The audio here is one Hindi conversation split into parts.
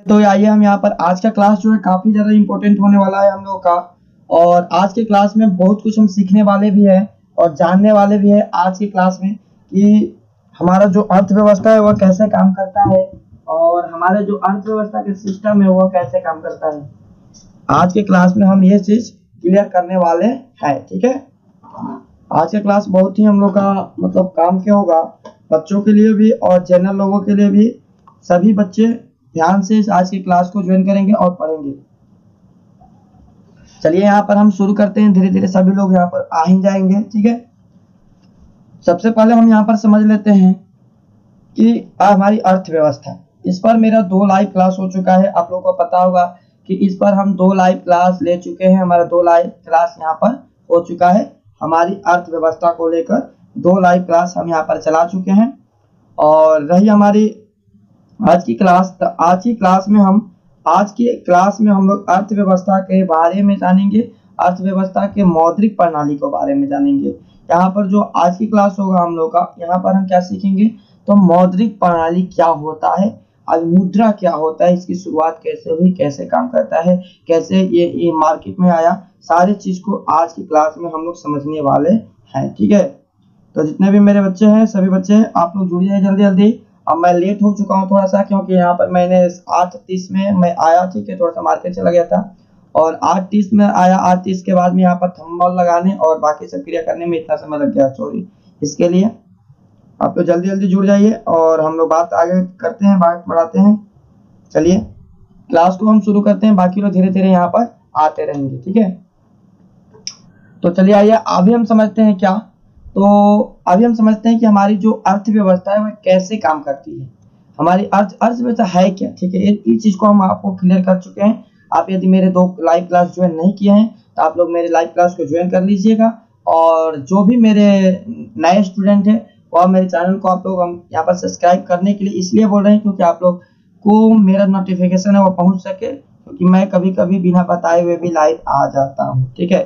तो आइए हम यहाँ पर आज का क्लास जो है काफ़ी ज़्यादा इम्पोर्टेंट होने वाला है हम लोग का। और आज के क्लास में बहुत कुछ हम सीखने वाले भी हैं और जानने वाले भी हैं आज की क्लास में कि हमारा जो अर्थव्यवस्था है वह कैसे काम करता है और हमारे जो अर्थव्यवस्था के सिस्टम है वह कैसे काम करता है। आज के क्लास में हम ये चीज़ क्लियर करने वाले हैं। ठीक है, आज का क्लास बहुत ही हम लोग का मतलब काम के होगा, बच्चों के लिए भी और जनरल लोगों के लिए भी। सभी बच्चे ध्यान से आज की क्लास को ज्वाइन करेंगे और पढ़ेंगे। चलिए यहाँ पर हम शुरू करते हैं, धीरे धीरे सभी लोग यहाँ पर आ ही जाएंगे। ठीक है, सबसे पहले हम यहाँ पर समझ लेते हैं कि हमारी अर्थव्यवस्था, इस पर मेरा 2 लाइव क्लास हो चुका है। आप लोगों को पता होगा कि इस पर हम 2 लाइव क्लास ले चुके हैं। हमारा 2 लाइव क्लास यहाँ पर हो चुका है। हमारी अर्थव्यवस्था को लेकर 2 लाइव क्लास हम यहाँ पर चला चुके हैं। और रही हमारी आज की क्लास, तो आज की क्लास में हम लोग अर्थव्यवस्था के बारे में जानेंगे, अर्थव्यवस्था के मौद्रिक प्रणाली के बारे में जानेंगे। यहाँ पर जो आज की क्लास होगा हम लोग का, यहाँ पर हम क्या सीखेंगे, तो मौद्रिक प्रणाली क्या होता है, आज मुद्रा क्या होता है, इसकी शुरुआत कैसे हुई, कैसे काम करता है, कैसे ये मार्केट में आया, सारी चीज को आज की क्लास में हम लोग समझने वाले हैं। ठीक है, तो जितने भी मेरे बच्चे हैं, सभी बच्चे आप लोग जुड़ जाइए जल्दी जल्दी। अब मैं लेट हो चुका हूँ थोड़ा सा, क्योंकि यहाँ पर मैंने 8:30 में मैं आया। ठीक है, थोड़ा सा मार्केट चला गया था और 8:30 में आया। 8:30 के बाद में यहाँ पर थंबनेल लगाने और बाकी सब क्रिया करने में इतना समय लग गया, सॉरी इसके लिए। आप लोग जल्दी जल्दी जुड़ जाइए और हम लोग बात आगे करते हैं, बात बढ़ाते हैं। चलिए क्लास को हम शुरू करते हैं, बाकी लोग धीरे धीरे यहाँ पर आते रहेंगे। ठीक है, तो चलिए आइए अभी हम समझते हैं क्या, तो अभी हम समझते हैं कि हमारी जो अर्थव्यवस्था है वह कैसे काम करती है, हमारी अर्थव्यवस्था है क्या। ठीक है, इस चीज को हम आपको क्लियर कर चुके हैं। आप यदि मेरे 2 लाइव क्लास ज्वाइन नहीं किए हैं तो आप लोग मेरे लाइव क्लास को ज्वाइन कर लीजिएगा। और जो भी मेरे नए स्टूडेंट हैं वह मेरे चैनल को आप लोग हम यहाँ पर सब्सक्राइब करने के लिए इसलिए बोल रहे हैं क्योंकि आप लोग को मेरा नोटिफिकेशन है वो पहुंच सके, क्योंकि मैं कभी कभी बिना बताए हुए भी लाइव आ जाता हूँ। ठीक है,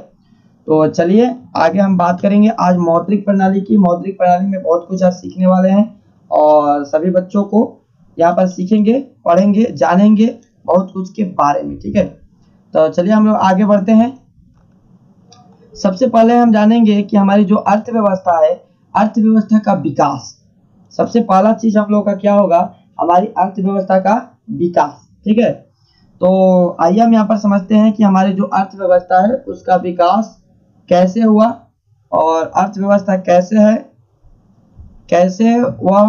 तो चलिए आगे हम बात करेंगे आज मौद्रिक प्रणाली की। मौद्रिक प्रणाली में बहुत कुछ आज सीखने वाले हैं और सभी बच्चों को यहाँ पर सीखेंगे, पढ़ेंगे, जानेंगे बहुत कुछ के बारे में। ठीक है, तो चलिए हम लोग आगे बढ़ते हैं। सबसे पहले हम जानेंगे कि हमारी जो अर्थव्यवस्था है, अर्थव्यवस्था का विकास। सबसे पहला चीज हम लोग का क्या होगा, हमारी अर्थव्यवस्था का विकास। ठीक है, तो आइए हम यहाँ पर समझते हैं कि हमारी जो अर्थव्यवस्था है उसका विकास कैसे हुआ और अर्थव्यवस्था कैसे है, कैसे हुआ।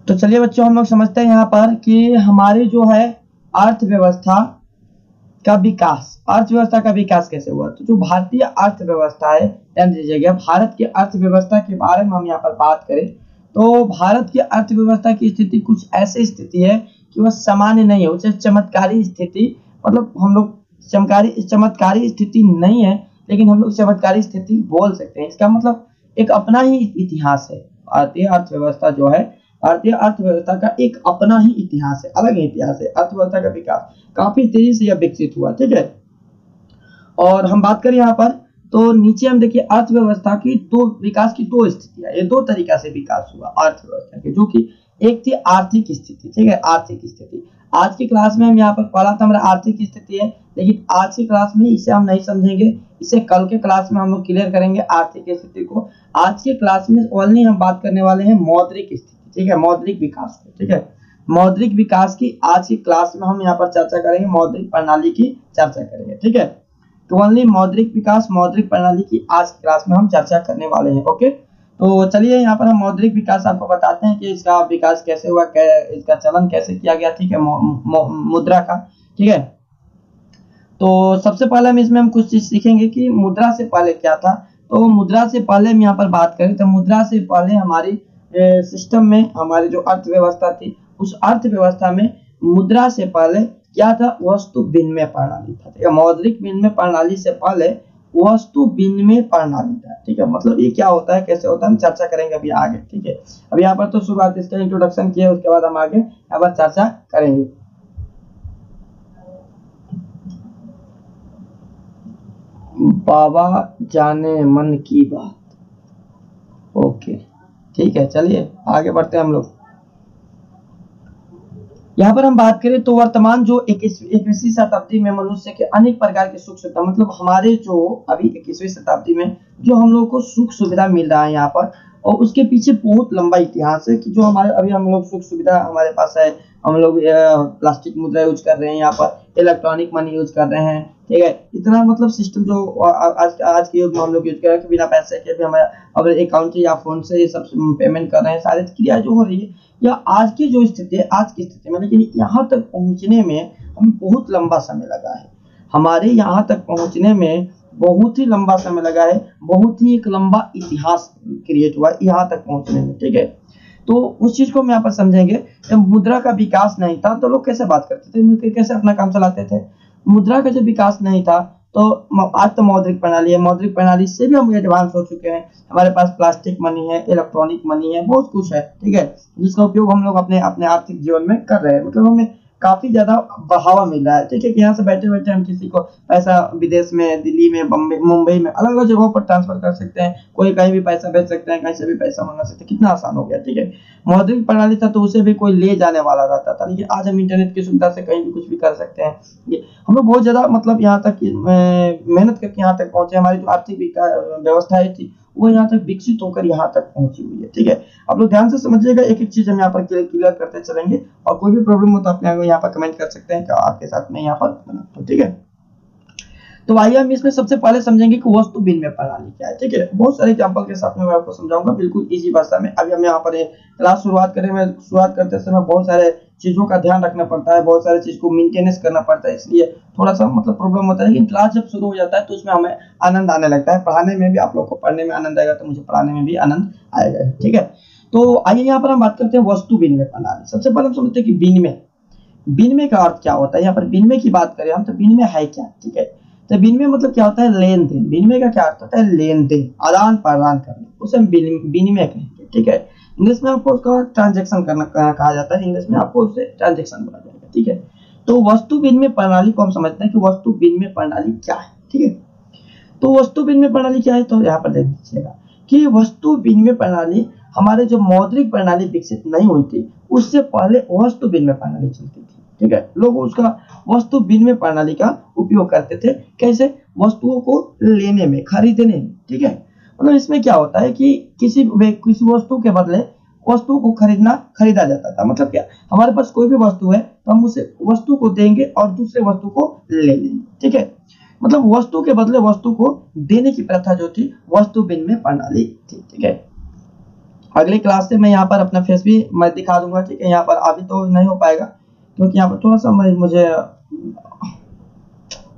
तो चलिए बच्चों हम लोग समझते हैं यहाँ पर कि हमारी जो है अर्थव्यवस्था का विकास, अर्थव्यवस्था का विकास कैसे हुआ। तो जो भारतीय अर्थव्यवस्था है, ध्यान दीजिएगा, भारत की अर्थव्यवस्था के बारे में हम यहाँ पर बात करें तो भारत की अर्थव्यवस्था की स्थिति कुछ ऐसी स्थिति है कि वह सामान्य नहीं है, उसे चमत्कारी स्थिति, मतलब हम लोग चमत्कारी स्थिति नहीं है, लेकिन हम लोग चमत्कारी स्थिति बोल सकते हैं। इसका मतलब एक अपना ही इतिहास है। भारतीय अर्थव्यवस्था जो है, भारतीय अर्थव्यवस्था का एक अपना ही इतिहास है, अलग ही इतिहास है। अर्थव्यवस्था का विकास काफी तेजी से यह विकसित हुआ। ठीक है, और हम बात करें यहाँ पर तो नीचे हम देखिए अर्थव्यवस्था की विकास की 2 स्थितियां, ये 2 तरीका से विकास हुआ अर्थव्यवस्था के, जो कि एक थी आर्थिक स्थिति। ठीक है, आर्थिक स्थिति आज की क्लास में हम यहाँ पर पढ़ा था, हमारा आर्थिक स्थिति है, लेकिन आज की क्लास में इसे हम नहीं समझेंगे, इसे कल के क्लास में हम लोग क्लियर करेंगे आर्थिक स्थिति को। आज के क्लास में ओनली हम बात करने वाले हैं मौद्रिक स्थिति। ठीक है, मौद्रिक विकास को। ठीक है, मौद्रिक विकास की आज की क्लास में हम यहाँ पर चर्चा करेंगे, मौद्रिक प्रणाली की चर्चा करेंगे। ठीक है, तो ओनली मौद्रिक विकास, मौद्रिक प्रणाली की आज की क्लास में हम चर्चा करने वाले हैं। ओके, तो चलिए यहाँ पर हम मौद्रिक विकास आपको बताते हैं कि इसका विकास कैसे हुआ, इसका चलन कैसे किया गया। ठीक है, मुद्रा का। ठीक है, तो सबसे पहले हम कुछ चीज सीखेंगे कि मुद्रा से पहले क्या था। तो मुद्रा से पहले हम यहाँ पर बात करें तो मुद्रा से पहले हमारी सिस्टम में हमारी जो अर्थव्यवस्था थी, उस अर्थव्यवस्था में मुद्रा से पहले क्या था, वस्तु विनिमय प्रणाली था। ठीक है, मौद्रिक विनिमय प्रणाली से पहले वस्तु विनिमय प्रणाली था। ठीक है, मतलब ये क्या होता है, कैसे होता है, हम चर्चा करेंगे अभी आगे। ठीक है, अभी यहाँ पर तो शुरुआत इसका इंट्रोडक्शन किया, उसके बाद हम आगे यहाँ पर चर्चा करेंगे। बाबा जाने मन की बात। ओके, ठीक है, चलिए आगे बढ़ते हैं हम लोग। यहाँ पर हम बात करें तो वर्तमान जो 21वीं शताब्दी में मनुष्य के अनेक प्रकार के सुख सुविधा, मतलब हमारे जो अभी 21वीं शताब्दी में जो हम लोग को सुख सुविधा मिल रहा है यहाँ पर, और उसके पीछे बहुत लंबा इतिहास है कि जो हमारे अभी हम लोग सुख सुविधा हमारे पास है। हम लोग प्लास्टिक मुद्रा यूज कर रहे हैं, यहाँ पर इलेक्ट्रॉनिक मनी यूज कर रहे हैं, ठीक है। इतना मतलब सिस्टम जो आज के युग में हम लोग यूज कर रहे हैं कि बिना पैसे के भी हमें अगर अकाउंट से या फोन से ये सब पेमेंट कर रहे हैं, सारी क्रिया जो हो रही है, या आज की जो स्थिति है, आज की स्थिति में, लेकिन यहाँ तक पहुँचने में हमें बहुत लंबा समय लगा है। हमारे यहाँ तक पहुँचने में बहुत ही लंबा समय लगा है, बहुत ही एक लंबा इतिहास क्रिएट हुआ यहाँ तक पहुँचने में, ठीक है। तो उस चीज को हम यहाँ पर समझेंगे। मुद्रा का विकास नहीं था तो लोग कैसे बात करते थे, कैसे अपना काम चलाते थे। मुद्रा का जब विकास नहीं था तो आज तो मौद्रिक प्रणाली है, मौद्रिक प्रणाली से भी हम एडवांस हो चुके हैं। हमारे पास प्लास्टिक मनी है, इलेक्ट्रॉनिक मनी है, बहुत कुछ है, ठीक है, जिसका उपयोग हम लोग अपने आर्थिक जीवन में कर रहे हैं। मतलब हमें काफी ज्यादा बढ़ावा मिल रहा है, ठीक है, कि यहाँ से बैठे बैठे हम किसी को पैसा विदेश में, दिल्ली में, बम्बई, मुंबई में, अलग अलग जगहों पर ट्रांसफर कर सकते हैं। कोई कहीं भी पैसा भेज सकते हैं, कहीं से भी पैसा मंगा सकते हैं, कितना आसान हो गया, ठीक है। मौद्रिक प्रणाली था तो उसे भी कोई ले जाने वाला रहता था, लेकिन आज हम इंटरनेट की सुविधा से कहीं भी कुछ भी कर सकते हैं। हम लोग बहुत ज्यादा मतलब यहाँ तक मेहनत करके यहाँ तक पहुंचे। हमारी जो आर्थिक व्यवस्था थी वो यहाँ तक विकसित होकर यहाँ तक पहुंची हुई है, ठीक है। आप लोग ध्यान से समझिएगा, एक एक चीज हम यहाँ पर क्लियर करते चलेंगे, और कोई भी प्रॉब्लम हो तो आप यहाँ पर कमेंट कर सकते हैं, क्या आपके साथ में यहाँ पर बनाता हूं, ठीक है। तो आइए हम इसमें सबसे पहले समझेंगे कि वस्तु विनिमय प्रणाली क्या है, ठीक है। बहुत सारे एग्जांपल के साथ में मैं आपको समझाऊंगा बिल्कुल इजी भाषा में। अभी हम यहाँ पर क्लास शुरुआत करते समय बहुत सारे चीजों का ध्यान रखना पड़ता है, बहुत सारे चीज को मेंटेनेंस करना पड़ता है, इसलिए थोड़ा सा मतलब प्रॉब्लम होता है। लेकिन क्लास जब शुरू हो जाता है तो उसमें हमें आनंद आने लगता है। पढ़ाने में भी आप लोग को पढ़ने में आनंद आएगा तो मुझे पढ़ाने में भी आनंद आएगा, ठीक है। तो आइए यहाँ पर हम बात करते हैं वस्तु विनिमय प्रणाली। सबसे पहले हम समझते हैं कि विनिमय का अर्थ क्या होता है। यहाँ पर विनिमय की बात करें हम तो विनिमय है क्या, ठीक है। तो विनिमय मतलब क्या होता है, लेन देन। विनिमय का क्या अर्थ होता है, लेन देन, आदान प्रदान करना, उसे हम विनिमय कहेंगे, ठीक है। इंग्लिश में आपको उसका ट्रांजैक्शन करना कहा जाता है, इंग्लिश में आपको उसे ट्रांजैक्शन बोला जाएगा, ठीक है। तो वस्तु विनिमय प्रणाली को हम समझते हैं कि वस्तु विनिमय प्रणाली क्या है, ठीक है। तो वस्तु विनिमय प्रणाली क्या है, तो यहाँ पर देख लीजिएगा कि वस्तु विनिमय प्रणाली हमारे जो मौद्रिक प्रणाली विकसित नहीं हुई थी उससे पहले वस्तु विनिमय प्रणाली चलती थी, ठीक है। लोग उसका वस्तु विनिमय प्रणाली का उपयोग करते थे, कैसे, वस्तुओं को लेने में, खरीदने में, ठीक है। मतलब इसमें क्या होता है कि किसी वस्तु के बदले वस्तु को खरीदा जाता था। मतलब क्या, हमारे पास कोई भी वस्तु है तो हम उसे वस्तु को देंगे और दूसरे वस्तु को ले लेंगे, ठीक है। मतलब वस्तु के बदले वस्तु को देने की प्रथा जो थी वस्तु विनिमय प्रणाली थी, ठीक है। अगले क्लास से मैं यहाँ पर अपना फेस भी मैं दिखा दूंगा, ठीक है। यहाँ पर अभी तो नहीं हो पाएगा क्योंकि यहाँ पर थोड़ा सा मुझे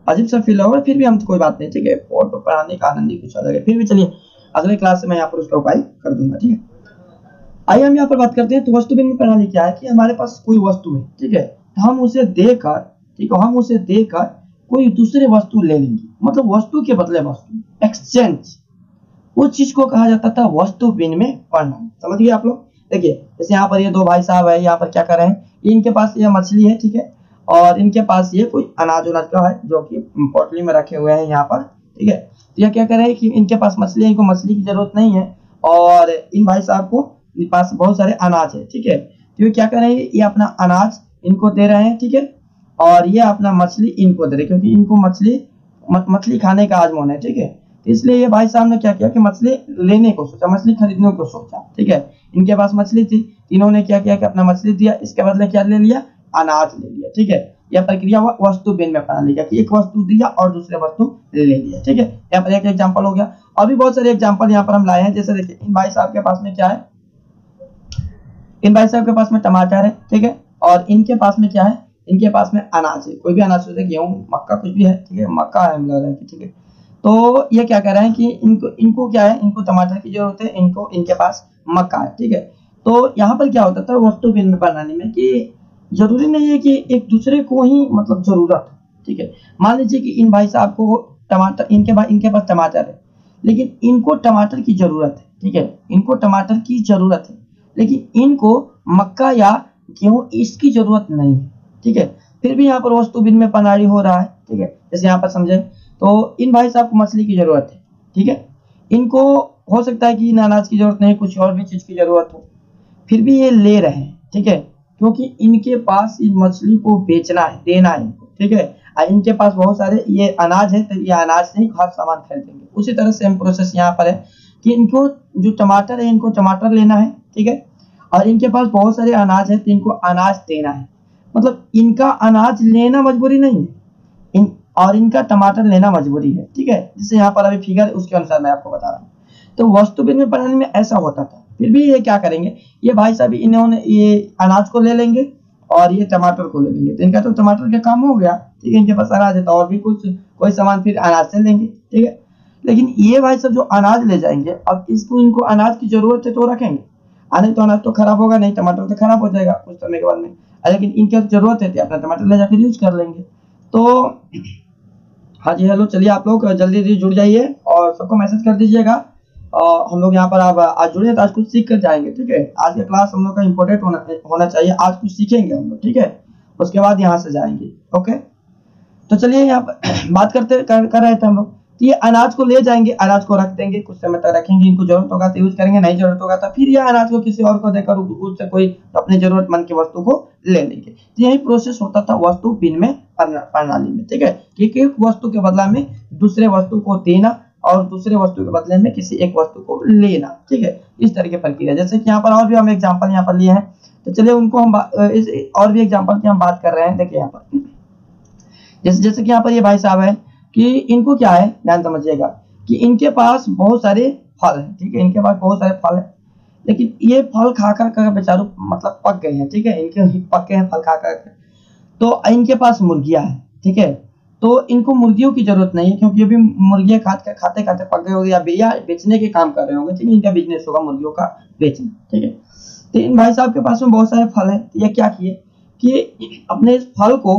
अजीब सा फील होगा, फिर भी हम कोई बात नहीं, ठीक है। फोटो पढ़ाने का आनंद ही कुछ अलग है। फिर भी चलिए अगले क्लास से मैं यहाँ पर उसका उपाय कर दूंगा, ठीक है। आइए हम यहाँ पर बात करते हैं। तो वस्तु विनिमय प्रणाली क्या है कि हमारे पास कोई वस्तु है, ठीक है, हम उसे देकर, ठीक है, हम उसे देकर कोई दूसरे वस्तु ले लेंगे। मतलब वस्तु के बदले वस्तु, एक्सचेंज, उस चीज को कहा जाता था वस्तु विनिमय प्रणाली। समझ गए आप लोग। देखिए जैसे यहाँ पर ये दो भाई साहब है, यहाँ पर क्या कर रहे हैं, इनके पास ये मछली है, ठीक है, और इनके पास ये कोई अनाज का है जो कि पोटली में रखे हुए हैं यहाँ पर, ठीक है। तो यह क्या कर रहे हैं कि इनके पास मछली है, इनको मछली की जरूरत नहीं है, और इन भाई साहब को पास बहुत सारे अनाज है, ठीक है। तो ये क्या कर रहे हैं, ये अपना अनाज इनको दे रहे हैं, ठीक है, और ये अपना मछली इनको दे रहे हैं, क्योंकि इनको मछली खाने का आज मन है, ठीक है। इसलिए ये भाई साहब ने क्या किया कि मछली लेने को सोचा, मछली खरीदने को सोचा, ठीक है। इनके पास मछली थी, इन्होंने क्या किया कि अपना मछली दिया, इसके बदले क्या ले लिया, अनाज ले लिया, ठीक है। यह प्रक्रिया हुआ वस्तु विनिमय प्रणाली का, कि एक वस्तु दिया और दूसरे वस्तु ले लिया, ठीक है। यहाँ पर एक एग्जांपल हो गया। अभी बहुत सारे एग्जांपल यहाँ पर हम लाए हैं। जैसे देखिए इन भाई साहब के पास में क्या है, इन भाई साहब के पास में टमाटर है, ठीक है, और इनके पास में क्या है, इनके पास में अनाज है, कोई भी अनाज हो, गेहूं, मक्का, कुछ भी है, ठीक है, मक्का है लग रहा है, ठीक है। तो ये क्या कह रहे हैं कि इनको क्या है, इनको टमाटर की जरूरत है, इनको इनके पास मक्का है, ठीक है। तो यहाँ पर क्या होता था वस्तु विनिमय प्रणाली में कि जरूरी नहीं है कि एक दूसरे को ही मतलब जरूरत है, ठीक है। मान लीजिए कि इन भाई साहब को टमाटर, इनके पास टमाटर है, लेकिन इनको टमाटर की जरूरत है, ठीक है, इनको टमाटर की जरूरत है, लेकिन इनको मक्का या गेहूं इसकी जरूरत नहीं है, ठीक है। फिर भी यहाँ पर वस्तु विनिमय प्रणाली हो रहा है, ठीक है। जैसे यहाँ पर समझे तो इन भाई साहब को मछली की जरूरत है, ठीक है, इनको हो सकता है कि इन अनाज की जरूरत नहीं, कुछ और भी चीज की जरूरत हो, फिर भी ये ले रहे हैं, ठीक है, क्योंकि इनके पास इस मछली को बेचना है, देना है इनको, ठीक है। इनके पास बहुत सारे ये अनाज है, तो ये अनाज से ही हर सामान खरीदेंगे। उसी तरह सेम प्रोसेस यहाँ पर है कि इनको जो टमाटर है, इनको टमाटर लेना है, ठीक है, और इनके पास बहुत सारे अनाज है, तो इनको अनाज देना है। मतलब इनका अनाज लेना मजबूरी नहीं है, और इनका टमाटर लेना मजबूरी है, ठीक है। जैसे यहाँ पर अभी फिगर उसके अनुसार मैं आपको बता रहा हूँ। तो वस्तु विनिमय प्रणाली में ऐसा होता था। फिर भी ये क्या करेंगे, ये भाई साहब इन्होंने ये अनाज को ले लेंगे और ये टमाटर को ले लेंगे, तो इनका तो टमाटर का काम हो गया, ठीक है। इनके पास अनाज है, तो और भी कुछ कोई सामान फिर अनाज से लेंगे, ठीक है। लेकिन ये भाई साहब जो अनाज ले जाएंगे, अब इसको इनको अनाज की जरूरत है तो रखेंगे, नहीं तो अनाज तो खराब होगा, नहीं टमाटर तो खराब हो जाएगा कुछ समय के बाद में। लेकिन इनकी जरूरत है तो अपना टमाटर ले जाकर यूज कर लेंगे। तो हाँ जी, हेलो, चलिए आप लोग जल्दी जल्दी जुड़ जाइए और सबको मैसेज कर दीजिएगा। हम लोग यहाँ पर आप आज जुड़े तो आज कुछ सीख कर जाएंगे, ठीक है। आज का क्लास हम लोग का इम्पोर्टेंट होना चाहिए, आज कुछ सीखेंगे हम लोग, ठीक है। उसके बाद यहाँ से जाएंगे, ओके। तो चलिए यहाँ पर बात कर रहे थे हम लोग। तो ये अनाज को ले जाएंगे, अनाज को रख देंगे, कुछ समय तक रखेंगे, इनको जरूरत होगा तो यूज करेंगे, नहीं जरूरत होगा तो फिर ये अनाज को किसी और को देकर उससे कोई अपनी जरूरतमंद की वस्तु को ले लेंगे। तो यही प्रोसेस होता था वस्तु विनिमय प्रणाली में, ठीक है। कि एक वस्तु के बदला में दूसरे वस्तु को देना और दूसरे वस्तु के बदले में किसी एक वस्तु को लेना, ठीक है। इस तरह की प्रक्रिया, जैसे कि यहाँ पर और भी हम एग्जाम्पल यहाँ पर लिए हैं, तो चलिए उनको हम और भी एग्जाम्पल की हम बात कर रहे हैं। देखिए यहाँ पर जैसे कि यहाँ पर ये भाई साहब है कि इनको क्या है, ध्यान समझिएगा कि इनके पास बहुत सारे फल है, ठीक है। इनके पास बहुत सारे फल है, लेकिन ये फल खा कर बेचारों मतलब पक गए हैं, ठीक है। इनके पके हैं फल खा कर, तो इनके पास मुर्गियां है, ठीक है। तो इनको मुर्गियों की जरूरत नहीं है, क्योंकि ये भी मुर्गियां खाते खाते पक गए होंगे या बेचने के काम कर रहे होंगे, ठीक है। इनका बिजनेस होगा मुर्गियों का बेचना, ठीक है। तो इन भाई साहब के पास में बहुत सारे फल है, तो ये क्या किए कि अपने इस फल को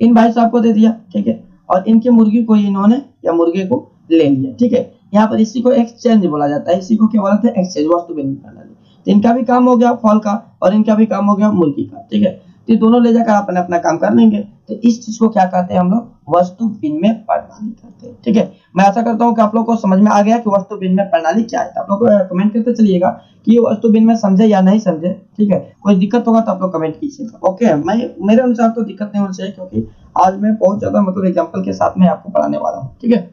इन भाई साहब को दे दिया, ठीक है, और इनके मुर्गी को इन्होंने या मुर्गे को ले लिया, ठीक है। यहाँ पर इसी को एक्सचेंज बोला जाता है, इसी को क्या बोलते हैं, एक्सचेंज, वस्तु विनिमय प्रणाली। तो इनका भी काम हो गया फल का और इनका भी काम हो गया मुर्गी का, ठीक है। तो दोनों ले जाकर अपना अपना काम कर लेंगे। तो इस चीज को क्या कहते हैं हम लोग, वस्तु विनिमय प्रणाली कहते हैं, ठीक है। मैं आशा करता हूँ कि आप लोग को समझ में आ गया कि वस्तु विनिमय प्रणाली क्या है। आप लोग कमेंट करते चलिएगा कि ये वस्तु विनिमय समझे या नहीं समझे, ठीक है। कोई दिक्कत होगा तो आप लोग कमेंट कीजिएगा, ओके। मेरे अनुसार तो दिक्कत नहीं होनी चाहिए, क्योंकि आज मैं बहुत ज्यादा मतलब एग्जाम्पल के साथ में आपको पढ़ाने वाला हूँ, ठीक है।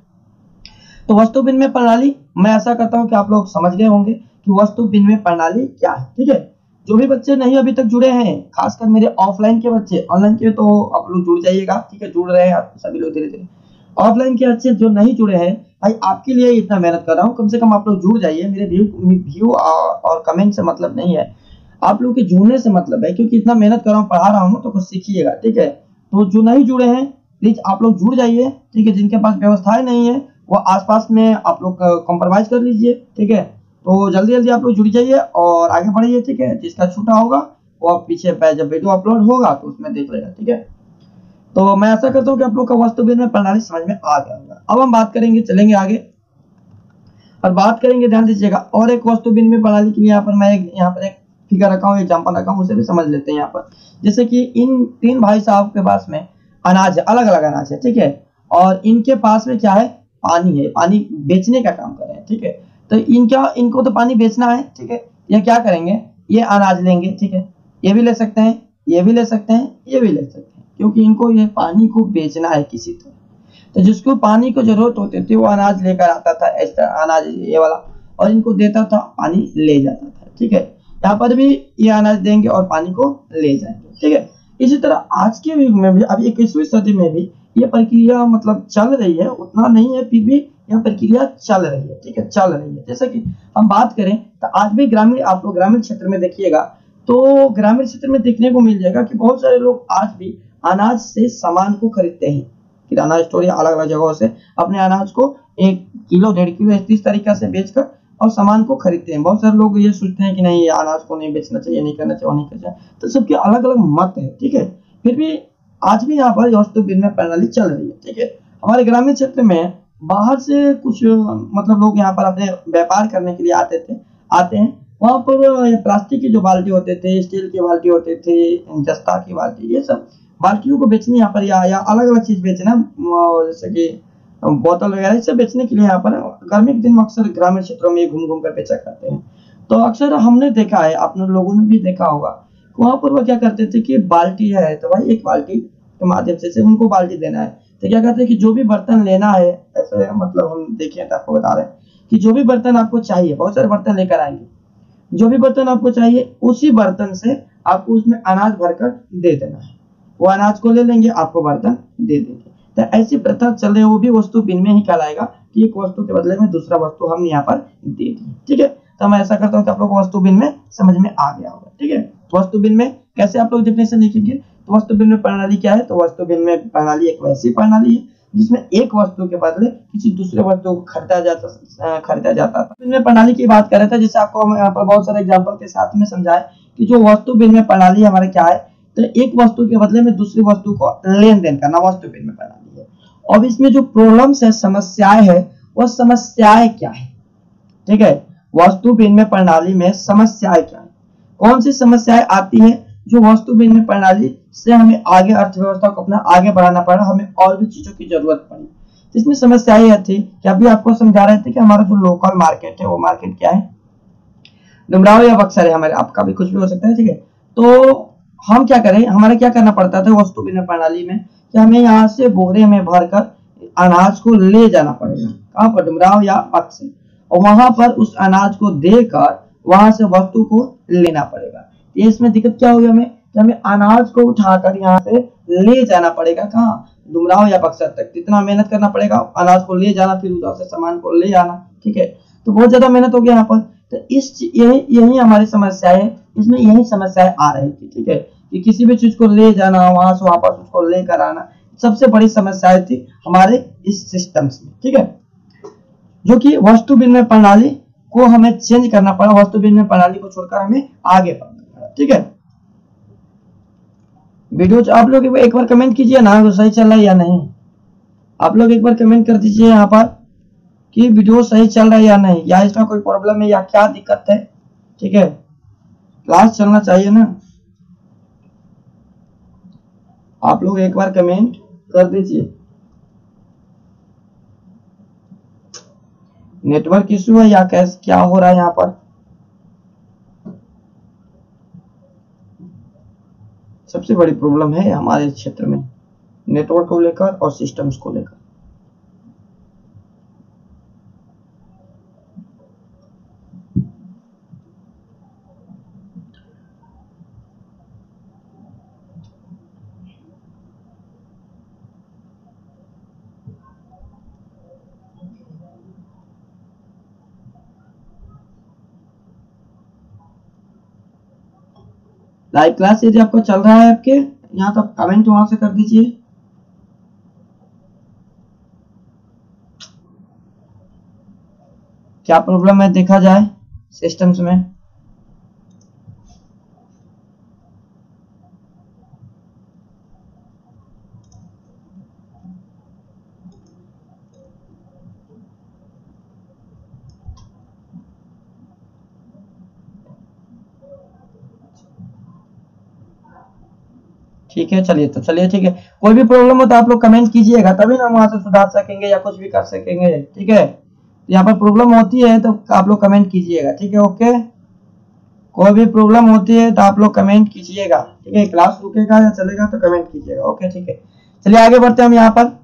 तो वस्तु विनिमय प्रणाली, मैं आशा करता हूँ कि आप लोग समझ गए होंगे कि वस्तु विनिमय प्रणाली क्या है, ठीक है। जो भी बच्चे नहीं अभी तक जुड़े हैं, खासकर मेरे ऑफलाइन के बच्चे, ऑनलाइन के तो आप लोग जुड़ जाइएगा, ठीक है। जुड़ रहे हैं आप सभी लोग धीरे धीरे। ऑफलाइन के बच्चे जो नहीं जुड़े हैं, भाई आपके लिए इतना मेहनत कर रहा हूँ, कम से कम आप लोग जुड़ जाइए। मेरे व्यू और कमेंट से मतलब नहीं है, आप लोग के जुड़ने से मतलब है, क्योंकि इतना मेहनत कर रहा हूँ, पढ़ा रहा हूँ तो कुछ सीखिएगा, ठीक है। तो जो नहीं जुड़े हैं प्लीज आप लोग जुड़ जाइए, ठीक है। जिनके पास व्यवस्थाएं नहीं है वो आसपास में आप लोग कॉम्प्रोमाइज कर लीजिए, ठीक है। तो जल्दी जल्दी आप लोग जुड़ जाइए और आगे बढ़िए, ठीक है। जिसका छूटा होगा वो आप पीछे जब वीडियो अपलोड होगा तो उसमें देख लेगा, ठीक है। तो मैं आशा करता हूँ कि आप लोग का वस्तु विनिमय प्रणाली समझ में आ गया होगा। अब हम बात करेंगे, चलेंगे आगे और बात करेंगे, ध्यान दीजिएगा। और एक वस्तु विनिमय प्रणाली के लिए यहाँ पर मैं यहाँ पर एक फिगर रखा हूँ, एग्जाम्पल रखा हूँ, उसे भी समझ लेते हैं यहाँ पर। जैसे कि इन तीन भाई साहब के पास में अनाज है, अलग अलग अनाज है, ठीक है। और इनके पास में क्या है, पानी है, पानी बेचने का काम कर रहे हैं, ठीक है। तो इनको तो पानी बेचना है, ठीक है। ये क्या करेंगे, ये अनाज लेंगे, ठीक है। ये भी ले सकते हैं, ये भी ले सकते हैं, ये भी ले सकते हैं, क्योंकि इनको ये पानी को बेचना है किसी तरह। तो जिसको पानी को जरूरत होती थी वो अनाज लेकर आता था, ऐसा अनाज ये वाला, और इनको देता था, पानी ले जाता था, ठीक है। यहाँ पर भी ये अनाज देंगे और पानी को ले जाएंगे, ठीक है। इसी तरह आज के युग में भी, अभी 21वीं सदी में भी ये प्रक्रिया मतलब चल रही है, उतना नहीं है फिर भी यह प्रक्रिया चल रही है, ठीक है, चल रही है। जैसे कि हम बात करें तो आज भी ग्रामीण, आप लोग ग्रामीण क्षेत्र में देखिएगा तो ग्रामीण क्षेत्र में देखने को मिल जाएगा कि बहुत सारे लोग आज भी अनाज से सामान को खरीदते हैं। किराना स्टोर या अलग अलग जगहों से अपने अनाज को 1 किलो 1.5 किलो इस तरीके से बेचकर और सामान को खरीदते हैं। बहुत सारे लोग ये सोचते हैं कि नहीं, ये अनाज को नहीं बेचना चाहिए, नहीं करना चाहिए, नहीं करना चाहिए, तो सबके अलग अलग मत है, ठीक है। फिर भी आज भी यहाँ पर वस्तु विनिमय प्रणाली चल रही है, ठीक है। हमारे ग्रामीण क्षेत्र में बाहर से कुछ मतलब लोग यहाँ पर अपने व्यापार करने के लिए आते हैं। वहाँ पर प्लास्टिक की जो बाल्टी होते थे, स्टील की बाल्टी होते थे, जस्ता की बाल्टी, ये सब बाल्टियों को बेचने यहाँ पर या अलग अलग चीज बेचना, जैसे कि बोतल वगैरह सब बेचने के लिए यहाँ पर गर्मी के दिन में अक्सर ग्रामीण क्षेत्रों में घूम घूम कर बेचा करते हैं। तो अक्सर हमने देखा है, आप लोगों ने भी देखा होगा वहां पर वो क्या करते थे कि बाल्टी है तो भाई एक बाल्टी के माध्यम से उनको बाल्टी देना है, तो क्या करते हैं कि जो भी बर्तन लेना है, ऐसे मतलब हम देखें तो आपको बता रहे हैं कि जो भी बर्तन आपको चाहिए, बहुत सारे बर्तन लेकर आएंगे, जो भी बर्तन आपको चाहिए उसी बर्तन से आपको उसमें अनाज भरकर दे देना है, वो अनाज को ले लेंगे, आपको बर्तन दे देंगे। तो ऐसी प्रथा चल रही है, वो भी वस्तु विनिमय ही कहलाएगा कि एक वस्तु के बदले में दूसरा वस्तु हम यहाँ पर दे दिए। ठीक है, तो मैं ऐसा करता हूँ कि आप लोग को वस्तु विनिमय समझ में आ गया होगा। ठीक है, वस्तु विनिमय कैसे आप लोग डेफिनेशन लिखेंगे, तो वस्तु विनिमय प्रणाली क्या है, तो वस्तु विनिमय प्रणाली एक वैसी प्रणाली है जिसमें एक वस्तु के बदले किसी दूसरे वस्तु को खरीदा जाता था। विनिमय प्रणाली की बात कर रहे थे, जिससे आपको हम यहाँ पर बहुत सारे एग्जांपल के साथ में समझाए कि जो वस्तु विनिमय प्रणाली हमारे क्या है, तो एक वस्तु के बदले में दूसरी वस्तु को लेन देन करना वस्तु विनिमय प्रणाली है। और इसमें जो प्रॉब्लम्स है, समस्याएं है, वह समस्याएं क्या है। ठीक है, वस्तु विनिमय प्रणाली में समस्याएं क्या है, कौन सी समस्याएं आती है जो वस्तु विनिमय प्रणाली से हमें आगे अर्थव्यवस्था को अपना आगे बढ़ाना पड़ा, हमें और भी चीजों की जरूरत पड़ी। तो इसमें समस्याएं यह थी कि अभी आपको समझा रहे थे कि हमारा जो लोकल मार्केट है वो मार्केट क्या है, डुमराव या बक्सर है, हमारे आपका भी कुछ भी हो सकता है। ठीक है, तो हम क्या करें, हमारा क्या करना पड़ता था वस्तु विनिमय प्रणाली में कि हमें यहाँ से बोरे में भरकर अनाज को ले जाना पड़ेगा, कहाँ पर, डुमराव या बक्सर, और वहां पर उस अनाज को देकर वहां से वस्तु को लेना पड़ेगा। ये इसमें दिक्कत क्या होगी हमें, कि हमें अनाज को उठाकर यहाँ से ले जाना पड़ेगा, कहाँ, डुमराव या बक्सर तक। कितना मेहनत करना पड़ेगा, अनाज को ले जाना, फिर उधर से सामान को ले आना। ठीक है, तो बहुत ज्यादा मेहनत हो गया यहाँ पर। तो यही हमारी समस्या है, इसमें यही समस्याएं आ रही थी। ठीक है, कि किसी भी चीज को ले जाना, वहां से वापस उसको लेकर आना, सबसे बड़ी समस्याएं थी हमारे इस सिस्टम्स में। ठीक है, जो कि वस्तु विनिमय प्रणाली को हमें चेंज करना पड़ा, वस्तु विनिमय प्रणाली को छोड़कर हमें आगे बढ़ना पड़ा। ठीक है, वीडियो आप लोग एक बार कमेंट कीजिए ना, तो सही चल रहा है या नहीं। आप लोग एक बार कमेंट कर दीजिए यहाँ पर कि वीडियो सही चल रहा है या नहीं, या इसमें कोई प्रॉब्लम है या क्या दिक्कत है। ठीक है, क्लास चलना चाहिए ना, आप लोग एक बार कमेंट कर दीजिए। नेटवर्क इशू है या कैसे, क्या हो रहा है यहाँ पर। सबसे बड़ी प्रॉब्लम है हमारे क्षेत्र में नेटवर्क को लेकर और सिस्टम्स को लेकर। लाइव क्लास यदि आपको चल रहा है आपके यहाँ, तो कमेंट वहां से कर दीजिए। क्या प्रॉब्लम है देखा जाए सिस्टम्स में। ठीक है, चलिए तो चलिए, ठीक है, कोई भी प्रॉब्लम हो तो आप लोग कमेंट कीजिएगा, तभी ना हम वहां से सुधार सकेंगे या कुछ भी कर सकेंगे। ठीक है, यहाँ पर प्रॉब्लम होती है तो आप लोग कमेंट कीजिएगा। ठीक है, ओके, कोई भी प्रॉब्लम होती है तो आप लोग कमेंट कीजिएगा। ठीक है, क्लास रुकेगा या चलेगा तो कमेंट कीजिएगा। ओके, ठीक है, चलिए आगे बढ़ते हैं हम। यहाँ पर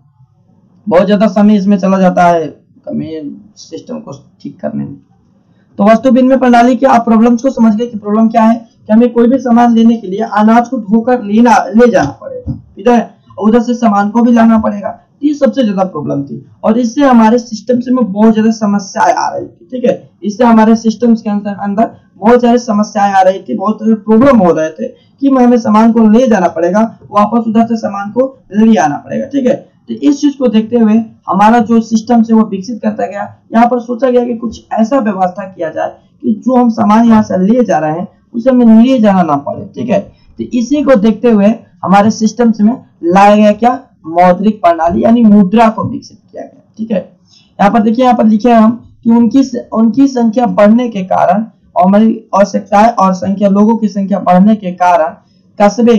बहुत ज्यादा समय इसमें चला जाता है सिस्टम को ठीक करने में। तो वस्तु विनिमय प्रणाली के आप प्रॉब्लम्स को समझ गए कि प्रॉब्लम क्या है, कि हमें कोई भी सामान लेने के लिए अनाज को धोकर ले जाना पड़ेगा, ठीक है, और उधर से सामान को भी लाना पड़ेगा। ये सबसे ज्यादा प्रॉब्लम थी, और इससे हमारे सिस्टम में बहुत ज्यादा समस्याएं आ रही थी। ठीक है, इससे हमारे सिस्टम्स के अंदर बहुत सारी समस्याएं आ रही थी, बहुत सारे प्रॉब्लम हो रहे थे कि हमें सामान को ले जाना पड़ेगा, वापस उधर से सामान को ले आना पड़ेगा। ठीक है, तो इस चीज को देखते हुए हमारा जो सिस्टम है वो विकसित करता गया। यहाँ पर सोचा गया कि कुछ ऐसा व्यवस्था किया जाए कि जो हम सामान यहाँ से ले जा रहे हैं उसे हमें ले जाना ना पड़े। ठीक है, तो इसी को देखते हुए हमारे सिस्टम में लाया गया क्या, मौद्रिक प्रणाली यानी मुद्रा को विकसित किया गया। ठीक है, यहाँ पर देखिए, यहाँ पर लिखे हम कि उनकी संख्या बढ़ने के कारण और हमारी आवश्यकताएं और संख्या, लोगों की संख्या बढ़ने के कारण कस्बे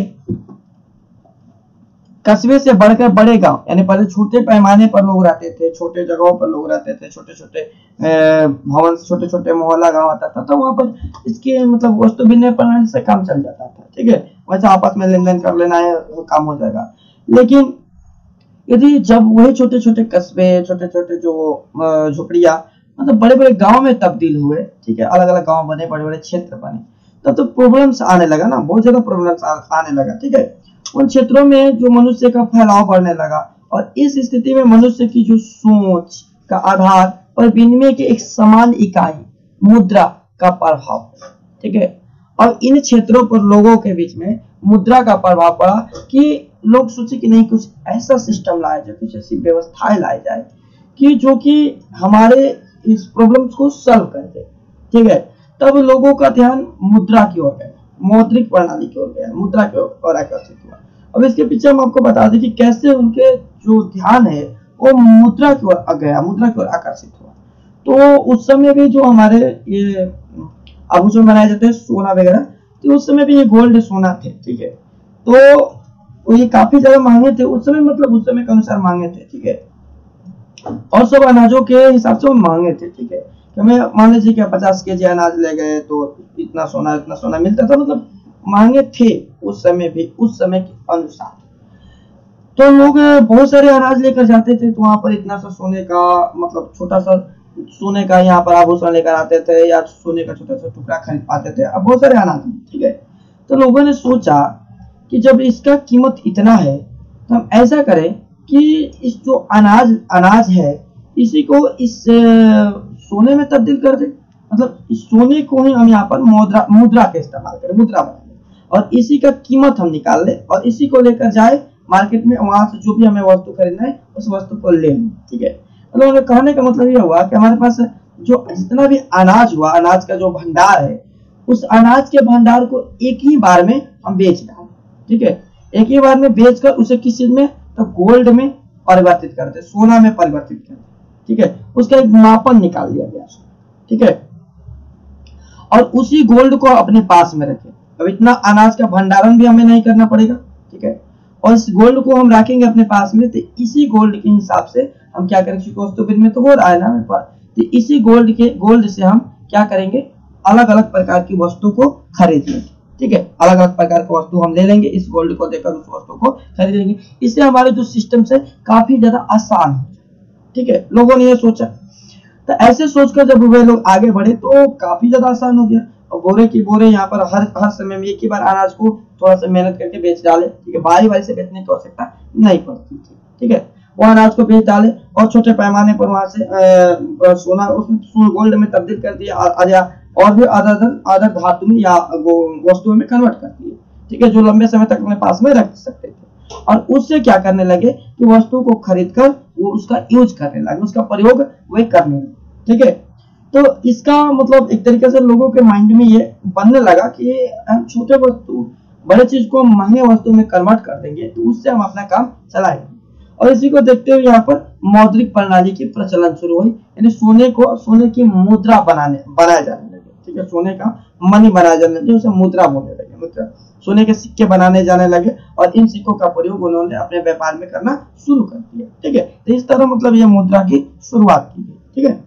कस्बे से बढ़कर बड़े गांव, यानी पहले छोटे पैमाने पर लोग रहते थे, छोटे जगहों पर लोग रहते थे, छोटे छोटे भवन, छोटे छोटे मोहल्ला गांव आता था, तो वहां पर इसके मतलब वस्तु विनिमय प्रणाली से काम चल जाता था, ठीक है, वैसे आपस में लेन देन कर लेना है, काम हो जाएगा। लेकिन यदि जब वही छोटे छोटे कस्बे, छोटे छोटे जो झुपड़िया मतलब बड़े बड़े गांव में तब्दील हुए, ठीक है, अलग अलग गांव बने, बड़े बड़े क्षेत्र बने, तब तो प्रॉब्लम्स आने लगा ना, बहुत ज्यादा प्रॉब्लम्स आने लगा, ठीक है। उन क्षेत्रों में जो मनुष्य का फैलाव बढ़ने लगा, और इस स्थिति में मनुष्य की जो सोच का आधार और विनिमय की एक समान इकाई मुद्रा का प्रभाव, ठीक है। और इन क्षेत्रों पर लोगों के बीच में मुद्रा का प्रभाव पड़ा कि लोग सोचे कि नहीं, कुछ ऐसा सिस्टम लाया जाए, कुछ ऐसी व्यवस्थाएं लाई जाए कि जो कि हमारे इस प्रॉब्लम्स को सॉल्व कर दे, ठीक है। तब लोगों का ध्यान मुद्रा की ओर गया, मौद्रिक प्रणाली की ओर गया, मुद्रा की ओर आकर्षित हुआ। अब इसके पीछे हम आपको बता दें कि कैसे उनके जो ध्यान है वो मुद्रा की ओर गया, मुद्रा की ओर आकर्षित हुआ। तो उस समय भी जो हमारे ये आभूषण बनाए जाते हैं, सोना वगैरह, तो उस समय भी ये गोल्ड सोना थे, ठीक है। तो ये काफी ज्यादा महंगे थे उस समय, मतलब उस समय के अनुसार महंगे थे, ठीक है। और सब अनाजों के हिसाब से वो महंगे थे, ठीक है। तो मैं मान लीजिए कि 50 केजी अनाज ले गए तो इतना सोना मिलता था, मतलब महंगे थे उस समय भी, उस समय के अनुसार। तो लोग बहुत सारे अनाज लेकर जाते थे, तो वहां पर इतना सा सोने का, मतलब छोटा सा सोने का यहाँ पर आभूषण लेकर आते थे, या सोने का छोटा सा टुकड़ा खरीद पाते थे। अब बहुत सारे अनाज, ठीक है। तो लोगों ने सोचा कि जब इसका कीमत इतना है तो हम ऐसा करें कि इस जो अनाज है इसी को इस सोने में तब्दील कर दे, मतलब इस सोने को ही हम यहाँ पर मुद्रा के इस्तेमाल करें, मुद्रा बना लें, और इसी का कीमत हम निकाल लें और इसी को लेकर जाए मार्केट में, वहां से जो भी हमें वस्तु खरीदना है उस वस्तु को ले लें, ठीक है। मतलब कहने का मतलब यह हुआ कि हमारे पास जो जितना भी अनाज हुआ, अनाज का जो भंडार है, उस अनाज के भंडार को एक ही बार में हम बेच दें, ठीक है। एक ही बार में बेचकर उसे किस चीज में, तो गोल्ड में परिवर्तित करते, सोना में परिवर्तित करते, ठीक है। उसका एक मापन निकाल दिया गया, ठीक है। और उसी गोल्ड को अपने पास में रखें। अब इतना अनाज का भंडारण भी हमें नहीं करना पड़ेगा, ठीक है। और इस गोल्ड को हम रखेंगे अपने पास में, तो इसी गोल्ड के हिसाब से हम क्या करेंगे, क्योंकि वस्तु विनिमय तो हो रहा है ना मेरे पास, तो इसी गोल्ड से हम क्या करेंगे, अलग अलग प्रकार की वस्तु को खरीद लेंगे, ठीक है। अलग अलग प्रकार की वस्तु हम ले लेंगे, इस गोल्ड को देकर उस वस्तु को खरीद लेंगे। इससे हमारे जो सिस्टम से काफी ज्यादा आसान हो, ठीक है। लोगों ने ये सोचा, तो ऐसे सोचकर जब वे लोग आगे बढ़े तो काफी ज्यादा आसान हो गया। और बोरे की बोरे यहाँ पर हर समय में एक ही बार अनाज को थोड़ा सा मेहनत करके बेच डाले, ठीक है। बारी बारी से बेचने की आवश्यकता नहीं पड़ती थी, ठीक है। वो अनाज को बेच डाले और छोटे पैमाने पर वहां से सोना उसमें गोल्ड में तब्दील कर दिया, और भी अदर धातु में या वस्तुओं में कन्वर्ट कर दिए, ठीक है, जो लंबे समय तक अपने पास में रख सकते थे। और उससे क्या करने लगे कि वस्तु को खरीद कर वो उसका यूज करने लगे, उसका प्रयोग वे करने लगे, ठीक है। तो इसका मतलब एक तरीके से लोगों के माइंड में ये बनने लगा कि हम छोटे वस्तु, बड़े चीज को महंगे वस्तु में कन्वर्ट कर देंगे तो उससे हम अपना काम चलाएंगे। और इसी को देखते हुए यहाँ पर मौद्रिक प्रणाली की प्रचलन शुरू हुई, यानी सोने की मुद्रा बनाया जाने लगे, ठीक है। सोने का मनी बनाया जाने लगे, उसे मुद्रा बोलने लगे, मुद्रा, सोने के सिक्के बनाने जाने लगे, और इन सिक्कों का प्रयोग उन्होंने अपने व्यापार में करना शुरू कर दिया, ठीक है। तो इस तरह मतलब ये मुद्रा की शुरुआत की गई, ठीक है।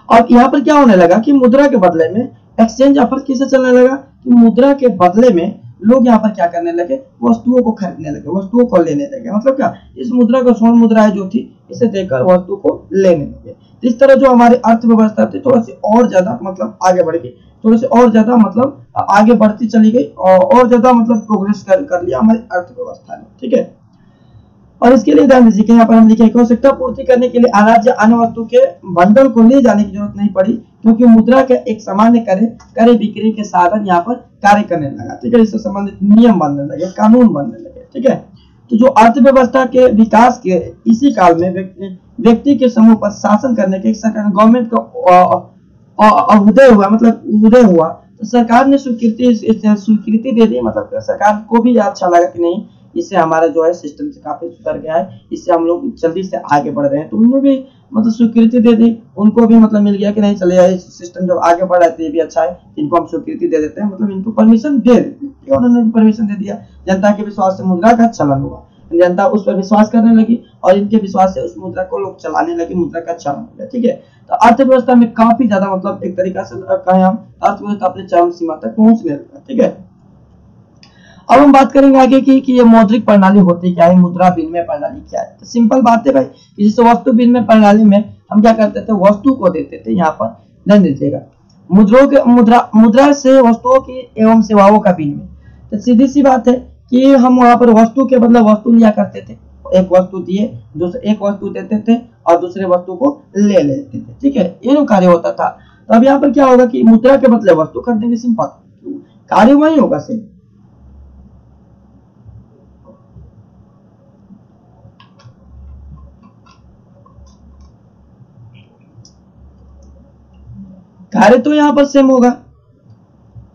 अब यहाँ पर क्या होने लगा कि मुद्रा के बदले में एक्सचेंज ऑफर कैसे चलने लगा कि मुद्रा के बदले में लोग यहाँ पर क्या करने लगे, वस्तुओं को खरीदने लगे, वस्तुओं को लेने लगे। मतलब क्या, इस मुद्रा को स्वर्ण मुद्रा जो थी इसे देकर वस्तु को लेने लगे। इस तरह जो हमारी अर्थव्यवस्था थी थोड़ा सी और ज्यादा मतलब आगे बढ़ गई, थोड़ी सी और ज्यादा मतलब आगे बढ़ती चली गई, और ज्यादा मतलब प्रोग्रेस कर लिया हमारी अर्थव्यवस्था ने, ठीक है। और इसके लिए ध्यान दीजिए कि यहाँ पर हम लिखे आवश्यकता पूर्ति करने के लिए अनाज या अन्य वस्तु के बंडल को ले जाने की जरूरत नहीं पड़ी, क्योंकि मुद्रा के एक सामान्य क्रय बिक्री के साधन यहाँ पर कार्य करने लगा, ठीक है। इससे संबंधित नियम बनने लगे, कानून बनने लगे, ठीक है। तो जो अर्थव्यवस्था के विकास के इसी काल में व्यक्ति के समूह पर शासन करने के गवर्नमेंट का उदय हुआ, तो सरकार ने स्वीकृति दे दी। मतलब सरकार को भी अच्छा लगा कि नहीं, इससे हमारा जो है सिस्टम से काफी सुधर गया है, इससे हम लोग जल्दी से आगे बढ़ रहे हैं, तो उन्होंने भी मतलब स्वीकृति दे दी, उनको भी मतलब मिल गया कि नहीं चले यार, सिस्टम जब आगे बढ़ रहा है तो ये भी अच्छा है, इनको हम स्वीकृति दे देते हैं, मतलब इनको परमिशन दे देते हैं। उन्होंने भी परमिशन दे दिया, जनता के विश्वास से मुद्रा का चलन हुआ। जनता उस पर विश्वास करने लगी और इनके विश्वास से उस मुद्रा को लोग चलाने लगे, मुद्रा का चलन हो गया। ठीक है, तो अर्थव्यवस्था में काफी ज्यादा मतलब एक तरीका से कहें हम अर्थव्यवस्था अपने चरम सीमा तक पहुंचने लगा। ठीक है, अब हम बात करेंगे आगे की कि ये मौद्रिक प्रणाली होती क्या है, मुद्रा विनिमय प्रणाली क्या है। तो सिंपल बात है भाई कि जैसे वस्तु विनिमय प्रणाली में हम क्या करते थे, वस्तु को देते थे, यहाँ पर धन दीजिएगा, मुद्रा से वस्तुओं की एवं सेवाओं का विनिमय। तो सीधी सी बात है कि हम वहां पर वस्तु के बदले वस्तु लिया करते थे, एक वस्तु दिए, एक वस्तु देते थे और दूसरे वस्तु को ले लेते थे। ठीक है, ये कार्य होता था। तो अब यहाँ पर क्या होगा कि मुद्रा के बदले वस्तु खरीदेंगे, सिंपल कार्य वही होगा सिर्फ। कार्य तो यहाँ पर सेम होगा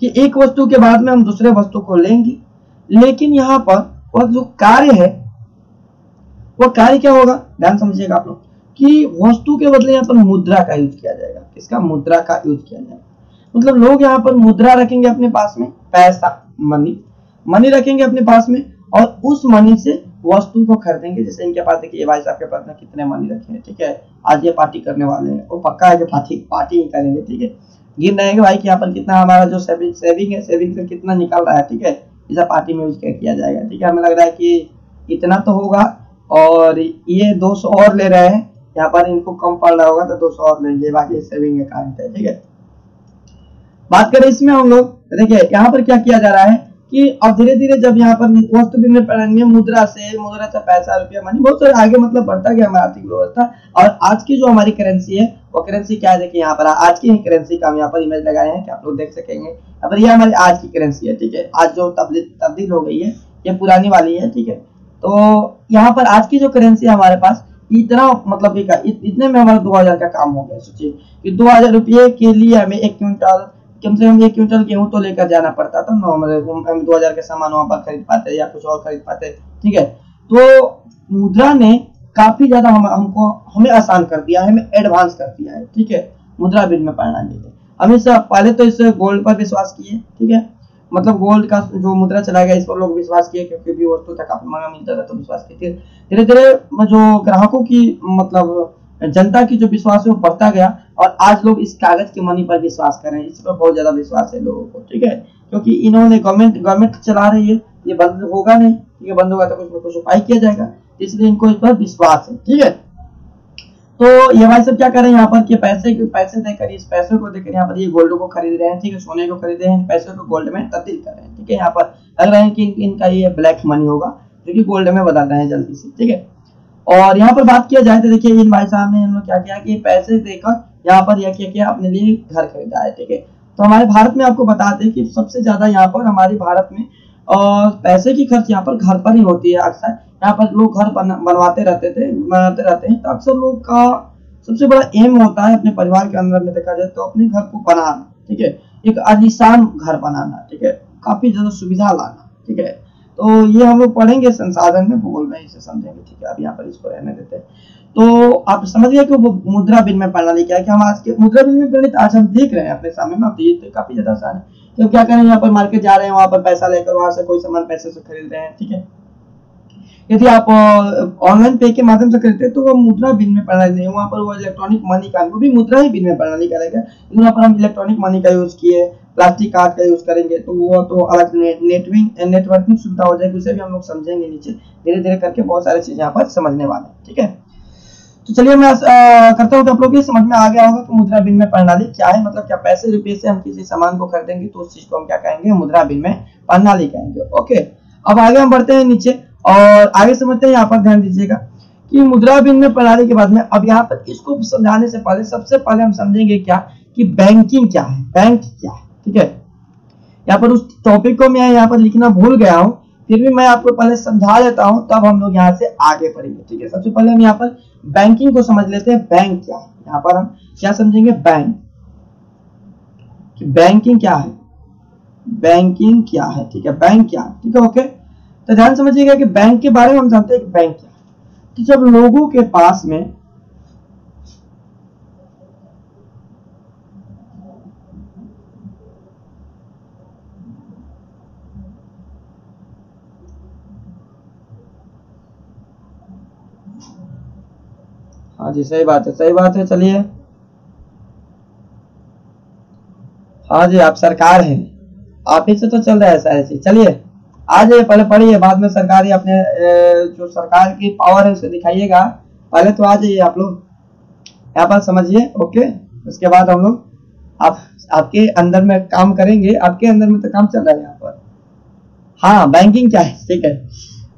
कि एक वस्तु के बाद में हम दूसरे वस्तु को लेंगे, लेकिन यहाँ पर वह जो कार्य है वह कार्य क्या होगा, ध्यान समझिएगा आप लोग कि वस्तु के बदले यहाँ पर मुद्रा का यूज किया जाएगा। किसका, मुद्रा का यूज किया जाएगा। मतलब लोग यहाँ पर मुद्रा रखेंगे अपने पास में, पैसा मनी रखेंगे अपने पास में और उस मनी से वस्तु को खरीदेंगे। जैसे इनके पास देखिए, ये भाई साहब के पास में कितने मनी रखे हैं। ठीक है, आज ये पार्टी करने वाले हैं, वो पक्का है कि पार्टी ही करेंगे। ठीक है, गिन रहेंगे भाई कि यहाँ पर कितना हमारा जो सेविंग है, सेविंग से कितना निकल रहा है। ठीक है, इसे पार्टी में यूज किया जाएगा। ठीक है, हमें लग रहा है कि इतना तो होगा और ये 200 और ले रहे हैं, यहाँ पर इनको कम पड़ रहा होगा तो 200 और लेंगे, बाकी सेविंग अकाउंट है। ठीक है, बात करें इसमें हम लोग, देखिए यहाँ पर क्या किया जा रहा है कि अब धीरे धीरे जब यहाँ पर वस्तु विनिमय प्रणाली में मुद्रा से पैसा, रुपया, मनी बहुत सारे आगे मतलब बढ़ता गया हमारा आर्थिक व्यवस्था। और आज की जो हमारी करेंसी है वो करेंसी क्या है, देखिए यहाँ पर आज की करेंसी का हम यहाँ पर इमेज लगाए हैं कि आप लोग देख सकेंगे। यहाँ पर ये हमारी आज की करेंसी है। ठीक है, आज जो तब्दील हो गई है ये पुरानी वाली है। ठीक है, तो यहाँ पर आज की जो करेंसी है हमारे पास इतना मतलब इतने में हमारा 2000 का काम हो गया। सोचिए कि 2000 रुपये के लिए हमें कम से कम 1 क्विंटल गेहूं तो लेकर जाना पड़ता था। हम 2000 के सामान वहां पर खरीद पाते या कुछ और खरीद पाते। ठीक है, तो मुद्रा ने काफी ज्यादा हमें आसान कर दिया है, हमें एडवांस कर दिया है। ठीक है, मुद्रा विनिमय प्रणाली ने हम इस पहले तो इस गोल्ड पर विश्वास किए। ठीक है, मतलब गोल्ड का जो मुद्रा चलाया गया इस पर लोग विश्वास किए क्योंकि भी वस्तु था काफी महंगा मिलता था तो विश्वास किए। धीरे धीरे जो ग्राहकों की मतलब जनता की जो विश्वास है वो बढ़ता गया और आज लोग इस कागज के मनी पर विश्वास कर रहे हैं। इस पर बहुत ज्यादा विश्वास है लोगों को। ठीक है, क्योंकि इन्होंने गवर्नमेंट चला रही है, ये बंद होगा नहीं। ठीक है, बंद होगा तो कुछ ना कुछ उपाय किया जाएगा, इसलिए इनको इस पर विश्वास है। ठीक है, तो ये भाई सब क्या कर रहे हैं यहाँ पर कि पैसे देकर, इस पैसे को देकर यहाँ पर ये गोल्ड को खरीद रहे हैं। ठीक है, सोने को खरीद रहे हैं, पैसे को गोल्ड में तब्दील कर रहे हैं। ठीक है, यहाँ पर लग रहा है कि इनका ये ब्लैक मनी होगा जो कि गोल्ड में बदल रहे हैं जल्दी से। ठीक है, और यहाँ पर बात किया जाए तो देखिए इन भाई साहब ने हम लोग क्या किया कि पैसे देकर यहाँ पर यह क्या अपने लिए घर खरीदा है। ठीक है, तो हमारे भारत में आपको बताते हैं कि सबसे ज्यादा यहाँ पर हमारे भारत में पैसे की खर्च यहाँ पर घर पर ही होती है। अक्सर यहाँ पर लोग घर बनाते रहते हैं, तो अक्सर लोग का सबसे बड़ा एम होता है अपने परिवार के अंदर में देखा जाए तो अपने घर को बनाना। ठीक है, एक आलीशान घर बनाना। ठीक है, काफी ज्यादा सुविधा लाना। ठीक है, तो ये हम लोग पढ़ेंगे संसाधन में, भूगोल में इसे समझेंगे। ठीक है, अब यहाँ पर इसको रहने देते हैं। तो आप समझ गए कि मुद्रा विनिमय प्रणाली क्या है, कि हम आज के मुद्रा विनिमय प्रणाली आज हम देख रहे हैं अपने सामने ना, तो ये तो काफी ज्यादा आसान है। तो क्या करें, यहाँ पर मार्केट जा रहे हैं, वहां पर पैसा लेकर वहां से कोई सामान पैसे से खरीद रहे हैं। ठीक है, यदि आप ऑनलाइन पे के माध्यम से खरीदते हैं तो वो मुद्रा विनिमय प्रणाली नहीं, वहां पर वो इलेक्ट्रॉनिक मनी का, वो भी मुद्रा ही विनिमय प्रणाली करेगा। वहां पर हम इलेक्ट्रॉनिक मनी का यूज किए, प्लास्टिक कार्ड का यूज करेंगे तो वो तो अलग नेटवर्किंग सुविधा हो जाएगी, उसे भी हम लोग समझेंगे नीचे धीरे धीरे करके, बहुत सारी चीजें यहाँ पर समझने वाले हैं। ठीक है, तो चलिए मैं करता हूँ कि आप लोग ये समझ में आ गया होगा कि मुद्रा विनिमय प्रणाली क्या है। मतलब क्या पैसे रुपये से हम किसी सामान को खरीदेंगे तो उस चीज को हम क्या कहेंगे, मुद्रा विनिमय प्रणाली कहेंगे। ओके, अब आगे हम बढ़ते हैं नीचे और आगे समझते हैं। यहाँ पर ध्यान दीजिएगा कि मुद्रा विनिमय प्रणाली के बाद में अब यहाँ पर इसको समझाने से पहले सबसे पहले हम समझेंगे क्या कि बैंकिंग क्या है, बैंक क्या है। ठीक है, यहाँ पर उस टॉपिक को मैं यहाँ पर लिखना भूल गया हूँ, फिर भी मैं आपको पहले समझा देता हूँ तब हम लोग यहाँ से आगे बढ़ेंगे। ठीक है, सबसे पहले हम यहाँ पर बैंकिंग को समझ लेते हैं। बैंक क्या है, यहाँ पर हम क्या समझेंगे, बैंक कि बैंकिंग क्या है, बैंकिंग क्या है। ठीक है, बैंक क्या है। ठीक है, ओके, तो ध्यान समझिएगा कि बैंक के बारे में हम जानते हैं कि बैंक क्या है। तो जब लोगों के पास में हाँ जी सही बात है, सही बात है। चलिए, हाँ जी आप सरकार हैं, आप ही से तो चल रहा है सारी चीज। चलिए आ जाइए, पहले पढ़िए, बाद में सरकारी अपने जो सरकार की पावर है उसे दिखाइएगा। पहले तो आ जाइए आप लोग यहाँ पर समझिए, ओके। उसके बाद हम लोग आप आपके अंदर में काम करेंगे, आपके अंदर में तो काम चल रहा है यहाँ पर। हाँ बैंकिंग क्या है, ठीक है।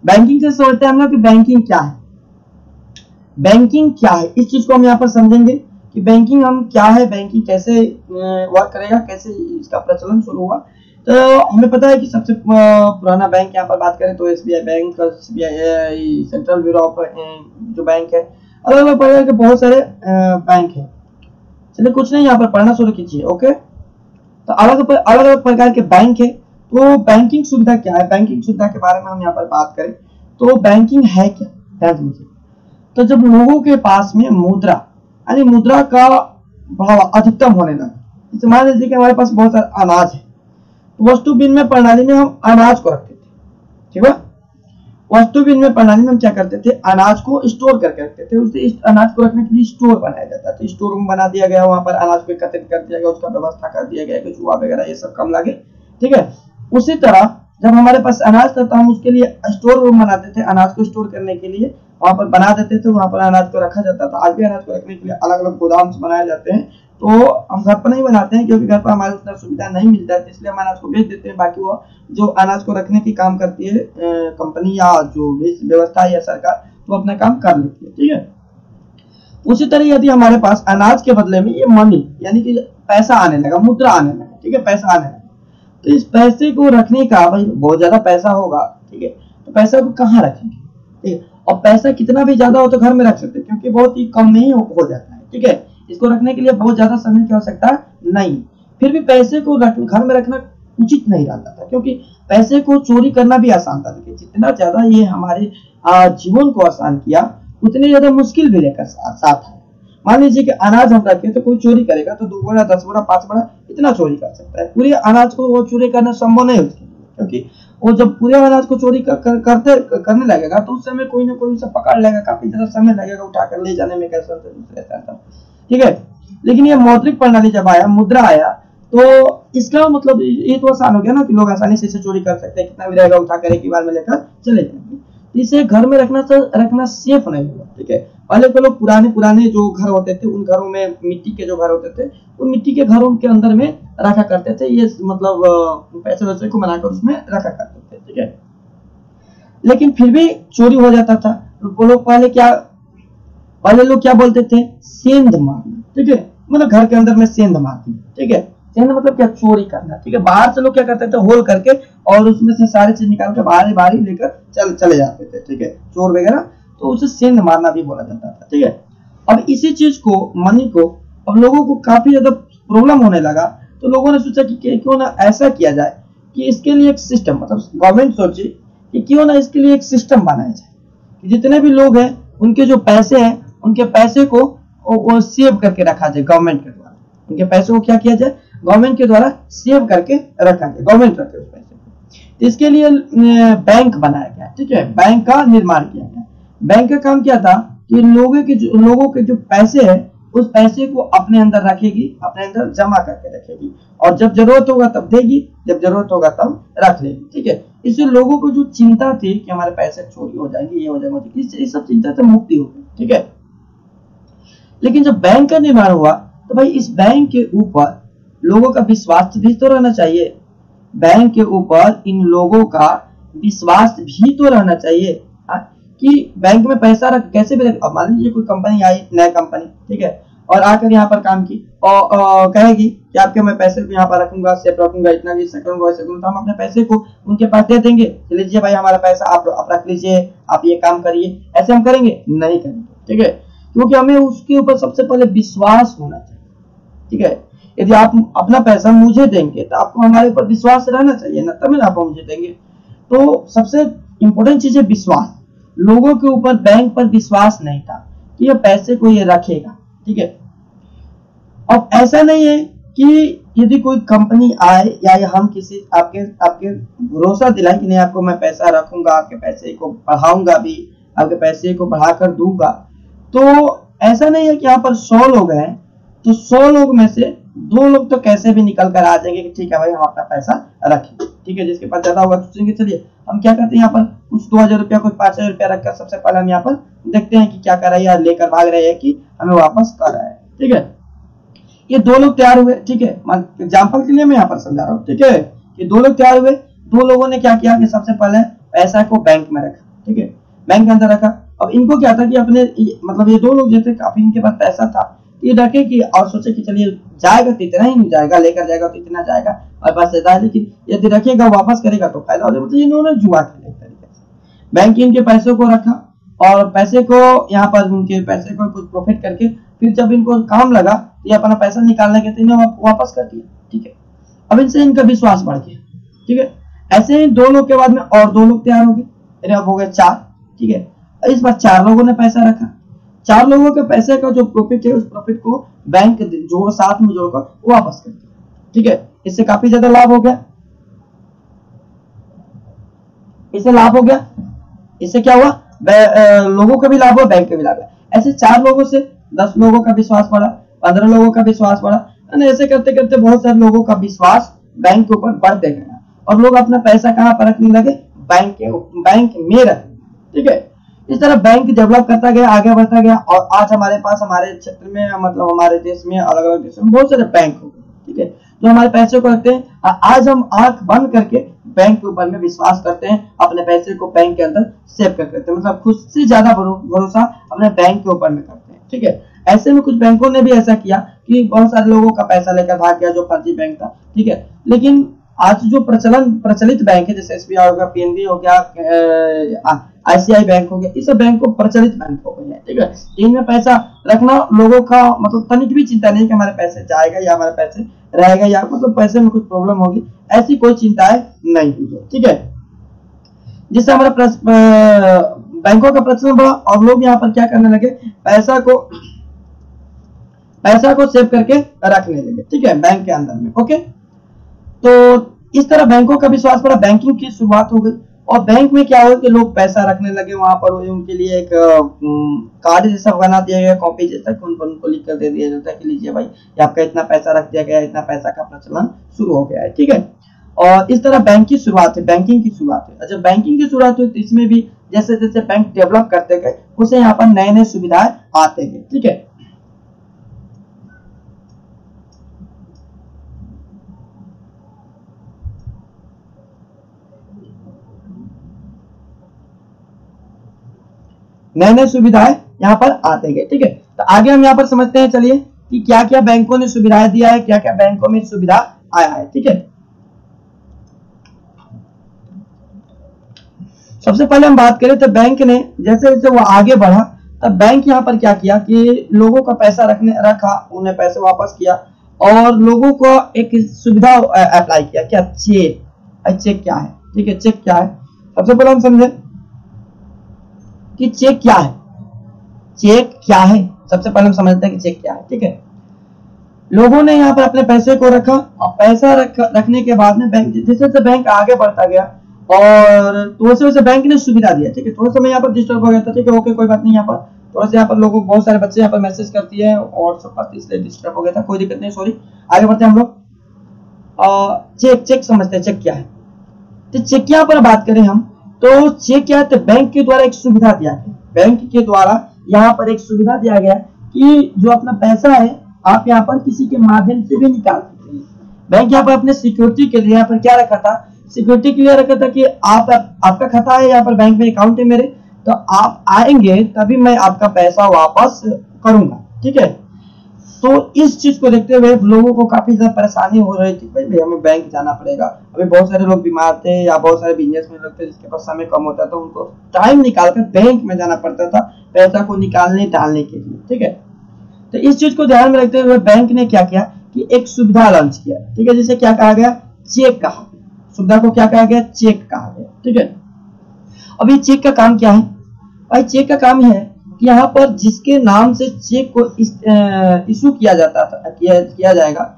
बैंकिंग से सोचते हैं हम लोग कि बैंकिंग क्या है, बैंकिंग क्या है, इस चीज को हम यहाँ पर समझेंगे कि बैंकिंग हम क्या है, बैंकिंग कैसे वर्क करेगा, कैसे इसका प्रचलन शुरू हुआ। तो हमें पता है कि सबसे पुराना बैंक यहाँ पर बात करें तो SBI bank, CBI central bureau of जो बैंक है, अलग अलग प्रकार के बहुत सारे बैंक है। चलिए कुछ नहीं, यहाँ पर पढ़ना शुरू कीजिए, ओके। तो अलग अलग प्रकार के बैंक है। तो बैंकिंग सुविधा क्या है, बैंकिंग सुविधा के बारे में हम यहाँ पर बात करें तो बैंकिंग है क्या, ध्यान दीजिए। तो जब लोगों के पास में मुद्रा यानी मुद्रा का भाव अधिकतम होने लगा, जैसे मान लीजिए कि हमारे पास बहुत सारा अनाज है, तो वस्तु विनिमय प्रणाली में हम अनाज को रखते थे, ठीक है। वस्तु विनिमय प्रणाली में हम क्या करते थे, अनाज को स्टोर करके रखते थे। उसे इस अनाज को रखने के लिए स्टोर बनाया जाता था, स्टोर रूम बना दिया गया, वहां पर अनाज को एकत्रित कर दिया गया, उसका व्यवस्था कर दिया गया कि चूहा वगैरह ये सब कम लगे, ठीक है। उसी तरह जब हमारे पास अनाज था तो हम उसके लिए स्टोर रूम बनाते थे, अनाज को स्टोर करने के लिए वहां पर बना देते थे, वहां पर अनाज को रखा जाता था। आज भी अनाज को रखने के लिए अलग अलग गोदाम बनाए जाते हैं। तो हम घर पर नहीं बनाते हैं क्योंकि घर पर हमारे उतना सुविधा नहीं मिलता है, इसलिए हम अनाज को बेच देते हैं। बाकी वो जो अनाज को रखने की काम करती है कंपनी या जो व्यवस्था या सरकार, तो अपना काम कर लेती है, ठीक है। उसी तरह यदि हमारे पास अनाज के बदले में ये मनी यानी कि पैसा आने लगा, मुद्रा आने लगा, ठीक है, पैसा आने लगा, तो इस पैसे को रखने का, भाई बहुत ज्यादा पैसा होगा, ठीक है, तो पैसा को कहाँ रखेंगे, ठीक है। और पैसा कितना भी ज्यादा हो तो घर में रख सकते हैं क्योंकि बहुत ही कम में ही हो जाता है, ठीक है। इसको रखने के लिए बहुत ज्यादा समय की आवश्यकता नहीं। फिर भी पैसे को घर में रखना उचित नहीं रहता था क्योंकि पैसे को चोरी करना भी आसान था। देखिए जितना ज्यादा ये हमारे जीवन को आसान किया, उतनी ज्यादा मुश्किल भी लेकर साथ है। मान लीजिए कि अनाज हम रखे तो कोई चोरी करेगा तो 2 बोरा 10 बोरा 5 बोरा इतना चोरी कर सकता है। पूरे अनाज को वो चोरी करना संभव नहीं उसके लिए, क्योंकि वो जब पूरे अनाज को चोरी करने लगेगा तो उस समय कोई ना कोई उसे पकड़ लेगा, काफी ज्यादा समय लगेगा उठाकर ले जाने में, कैसे दूसरे स्थान, ठीक है। लेकिन ये मौद्रिक प्रणाली जब आया, मुद्रा आया, तो इसका मतलब ये तो आसान हो गया ना कि लोग आसानी से इसे चोरी कर सकते हैं, कितना भी रहेगा उठाकर एक ही बार में लेकर चले जाएंगे। इसे घर में रखना सेफ नहीं होगा, ठीक है। पहले के लोग पुराने जो घर होते थे, उन घरों में मिट्टी के जो घर होते थे, उन मिट्टी के घरों के अंदर में रखा करते थे, ये मतलब पैसे वैसे को बनाकर उसमें रखा करते थे, ठीक है। लेकिन फिर भी चोरी हो जाता था। वो लोग पहले लोग क्या बोलते थे, सेंध मारना, ठीक है, मतलब घर के अंदर में सेंध मारना, ठीक है। सेंध मतलब क्या, चोरी करना, ठीक है। बाहर से लोग क्या करते थे, होल करके और उसमें से सारी चीज निकाल कर बाहरी लेकर चले जाते थे, ठीक है, चोर वगैरह, तो उसे सेंध मारना भी बोला जाता था, ठीक है। अब इसी चीज को, मनी को, अब लोगों को काफी ज्यादा प्रॉब्लम होने लगा, तो लोगों ने सोचा कि क्यों ना ऐसा किया जाए कि इसके लिए एक सिस्टम, मतलब गवर्नमेंट सोची कि क्यों ना इसके लिए एक सिस्टम बनाया जाए कि जितने भी लोग हैं उनके जो पैसे हैं, उनके पैसे को वो सेव करके रखा जाए गवर्नमेंट के द्वारा। उनके पैसे को क्या किया जाए, गवर्नमेंट के द्वारा सेव करके रखा जाए, गवर्नमेंट रखे उस पैसे को। तो इसके लिए बैंक बनाया गया, ठीक है, बैंक का निर्माण किया गया। बैंक का काम क्या था कि लोगों के जो पैसे है, उस पैसे को अपने अंदर रखेगी, अपने अंदर जमा करके रखेगी, और जब जरूरत होगा तब देगी, जब जरूरत होगा तब रख लेगी, ठीक है। इससे लोगों को जो चिंता थी कि हमारे पैसे चोरी हो जाएंगे, ये हो जाएगा, इस सब चिंता से मुक्ति हो गई, ठीक है। लेकिन जब बैंक का निर्माण हुआ तो भाई इस बैंक के ऊपर लोगों का विश्वास भी तो रहना चाहिए, बैंक के ऊपर इन लोगों का विश्वास भी तो रहना चाहिए कि बैंक में पैसा रख कैसे भी रख। अब मान लीजिए कोई कंपनी आई, नया कंपनी, ठीक है, और आकर यहाँ पर काम की और कहेगी कि आपके मैं पैसे को यहाँ पर रखूंगा, सेफ रखूंगा, इतना भी ऐसा करूंगा वैसे करूंगा, तो हम अपने पैसे को उनके पास दे देंगे, लीजिए भाई हमारा पैसा आप रख लीजिए, आप ये काम करिए, ऐसे हम करेंगे नहीं करेंगे, ठीक है। क्योंकि हमें उसके ऊपर सबसे पहले विश्वास होना चाहिए, ठीक है। यदि आप अपना पैसा मुझे देंगे तो आपको हमारे ऊपर विश्वास रहना चाहिए ना, तभी आप मुझे देंगे। तो सबसे इंपॉर्टेंट चीज है विश्वास। लोगों के ऊपर बैंक पर विश्वास नहीं था कि ये पैसे को ये रखेगा, ठीक है। अब ऐसा नहीं है कि यदि कोई कंपनी आए या हम किसी आपके भरोसा दिलाए कि नहीं आपको मैं पैसा रखूंगा, आपके पैसे को बढ़ाऊंगा भी, आपके पैसे को बढ़ाकर दूंगा, तो ऐसा नहीं है कि यहाँ पर 100 लोग हैं तो 100 लोग में से 2 लोग तो कैसे भी निकल कर आ जाएंगे कि ठीक है भाई हम अपना पैसा रखें, ठीक है। जिसके पास ज्यादा होगा सोचेंगे चलिए हम क्या करते हैं, यहाँ पर कुछ 2000 रुपया कुछ 5000 रुपया रखकर सबसे पहले हम यहाँ पर देखते हैं कि क्या कर रहा है, या लेकर भाग रहे हैं कि हमें वापस कर रहा है, ठीक है। ये 2 लोग तैयार हुए, ठीक है, एग्जाम्पल के लिए मैं यहाँ पर समझा रहा हूँ, ठीक है। ये 2 लोग तैयार हुए, 2 लोगों ने क्या किया कि सबसे पहले पैसा को बैंक में रखा, ठीक है, बैंक के अंदर रखा। अब इनको क्या था कि अपने मतलब ये 2 लोग जो थे काफी इनके पास पैसा था, ये रखे कि और सोचे कि चलिए जाएगा तो इतना ही नहीं जाएगा, लेकर जाएगा तो इतना जाएगा और बस ज्यादा है, लेकिन यदि रखेगा वापस करेगा तो फायदा हो जाएगा। मतलब इन्होंने जुआ खेला एक तरीके से, बैंक इनके पैसों को रखा और पैसे को यहाँ पर उनके पैसे को कुछ प्रॉफिट करके फिर जब इनको काम लगा तो ये अपना पैसा निकालने के इन्हें वापस कर दिया, ठीक है। अब इनसे इनका विश्वास बढ़ गया, ठीक है। ऐसे ही 2 लोग के बाद में और 2 लोग तैयार हो गए, अब हो गए 4, ठीक है। इस बार 4 लोगों ने पैसा रखा, 4 लोगों के पैसे का जो प्रॉफिट है उस प्रॉफिट को बैंक जो साथ में जोड़कर वापस कर दिया, ठीक है। इससे काफी ज्यादा लाभ हो गया, इससे लाभ हो गया, इससे क्या हुआ, लोगों का भी लाभ हुआ, बैंक का भी लाभ हुआ। ऐसे 4 लोगों से 10 लोगों का विश्वास बढ़ा, 15 लोगों का विश्वास बढ़ा, ऐसे करते करते बहुत सारे लोगों का विश्वास बैंक के ऊपर बढ़ते गया और लोग अपना पैसा कहां पर रखने लगे, बैंक में रखने, ठीक है। इस तरह बैंक डेवलप करता गया, आगे बढ़ता गया और आज हमारे पास हमारे क्षेत्र में मतलब हमारे देश में अलग अलग देशों में बहुत सारे बैंक हो गए, ठीक है, जो हमारे पैसे को रखते हैं। आज हम आंख बंद करके बैंक के ऊपर में विश्वास करते हैं, अपने पैसे को बैंक के अंदर सेव कर करते हैं, मतलब खुद से ज्यादा भरोसा अपने बैंक के ऊपर में करते हैं, ठीक है। ऐसे में कुछ बैंकों ने भी ऐसा किया कि बहुत सारे लोगों का पैसा लेकर भाग गया जो फर्जी बैंक था, ठीक है। लेकिन आज जो प्रचलित बैंक है जैसे एसबीआई हो गया, पीएनबी हो गया, आईसीआई बैंक हो गया, इस बैंक को प्रचलित बैंक हो गए हैं, ठीक है। इनमें पैसा रखना लोगों का मतलब तनिक भी चिंता नहीं कि हमारे पैसे जाएगा या हमारे पैसे रहेगा या मतलब पैसे में कुछ प्रॉब्लम होगी, ऐसी कोई चिंताएं नहीं हुई है, ठीक है। जिससे हमारा बैंकों का प्रचलन बढ़ा और लोग यहाँ पर क्या करने लगे, पैसा को सेव करके रखने लगे, ठीक है, बैंक के अंदर में, ओके। तो इस तरह बैंकों का विश्वास बढ़ा, बैंकिंग की शुरुआत हो गई और बैंक में क्या हुआ कि लोग पैसा रखने लगे, वहां पर उनके लिए एक कार्ड जैसा बना दिया गया, कॉपी जैसा, उनको लिख कर दे दिया जाता है कि लीजिए भाई ये आपका इतना पैसा रख दिया गया, इतना पैसा का प्रचलन शुरू हो गया है, ठीक है। और इस तरह बैंक की शुरुआत है, बैंकिंग की शुरुआत है। जब बैंकिंग की शुरुआत हुई तो इसमें भी जैसे जैसे बैंक डेवलप करते गए उसे यहाँ पर नए नए सुविधाएं आते गए, ठीक है। नए नए सुविधाएं यहाँ पर आते गए, ठीक है। तो आगे हम यहाँ पर समझते हैं चलिए कि क्या क्या बैंकों ने सुविधाएं दिया है, क्या क्या बैंकों में सुविधा आया है, ठीक है। सबसे पहले हम बात करें तो बैंक ने जैसे जैसे वो आगे बढ़ा तब बैंक यहाँ पर क्या किया कि लोगों का पैसा रखा, उन्हें पैसे वापस किया और लोगों को एक सुविधा अप्लाई किया, क्या, चेक क्या है, ठीक है। चेक क्या है, सबसे पहले हम समझे कि चेक क्या है, चेक क्या है, सबसे पहले हम समझते हैं कि चेक क्या है, ठीक है। लोगों ने यहाँ पर अपने पैसे को रखा और पैसा रखने के बाद में बैंक जैसे जैसे बैंक आगे बढ़ता गया और तो वैसे वैसे बैंक ने सुविधा दिया, ठीक है। थोड़ा सा मैं यहाँ पर डिस्टर्ब हो गया था, ठीक है, ओके, कोई बात नहीं। यहाँ पर थोड़ा सा यहाँ पर लोगों बहुत सारे बच्चे यहाँ पर मैसेज करती है और सब बात इसलिए डिस्टर्ब हो गया था, कोई दिक्कत नहीं, सॉरी। आगे बढ़ते हैं हम लोग, चेक समझते हैं, चेक क्या है। तो चेक यहाँ पर बात करें हम तो चेक क्या है, तो बैंक के द्वारा एक सुविधा दिया गया, बैंक के द्वारा यहाँ पर एक सुविधा दिया गया कि जो अपना पैसा है आप यहाँ पर किसी के माध्यम से भी निकाल सकते हैं। बैंक यहाँ पर अपने सिक्योरिटी के लिए यहाँ पर क्या रखा था, सिक्योरिटी के लिए रखा था कि आपका खाता है यहाँ पर बैंक में, अकाउंट है मेरे, तो आप आएंगे तभी मैं आपका पैसा वापस करूंगा, ठीक है। तो इस चीज को देखते हुए लोगों को काफी ज्यादा परेशानी हो रही थी, भाई हमें बैंक जाना पड़ेगा। अभी बहुत सारे लोग बीमार थे या बहुत सारे बिजनेस में लोग थे जिसके पास समय कम होता था, उनको टाइम निकालकर बैंक में जाना पड़ता था पैसा को निकालने डालने के लिए, ठीक है। तो इस चीज को ध्यान में रखते हुए बैंक ने क्या किया कि एक सुविधा लॉन्च किया, ठीक है, जिसे क्या कहा गया, चेक कहा गया। सुविधा को क्या कहा गया, चेक कहा गया, ठीक है। अभी चेक का काम क्या है भाई, चेक का काम है कि यहाँ पर जिसके नाम से चेक को इशू किया जाता था किया जाएगा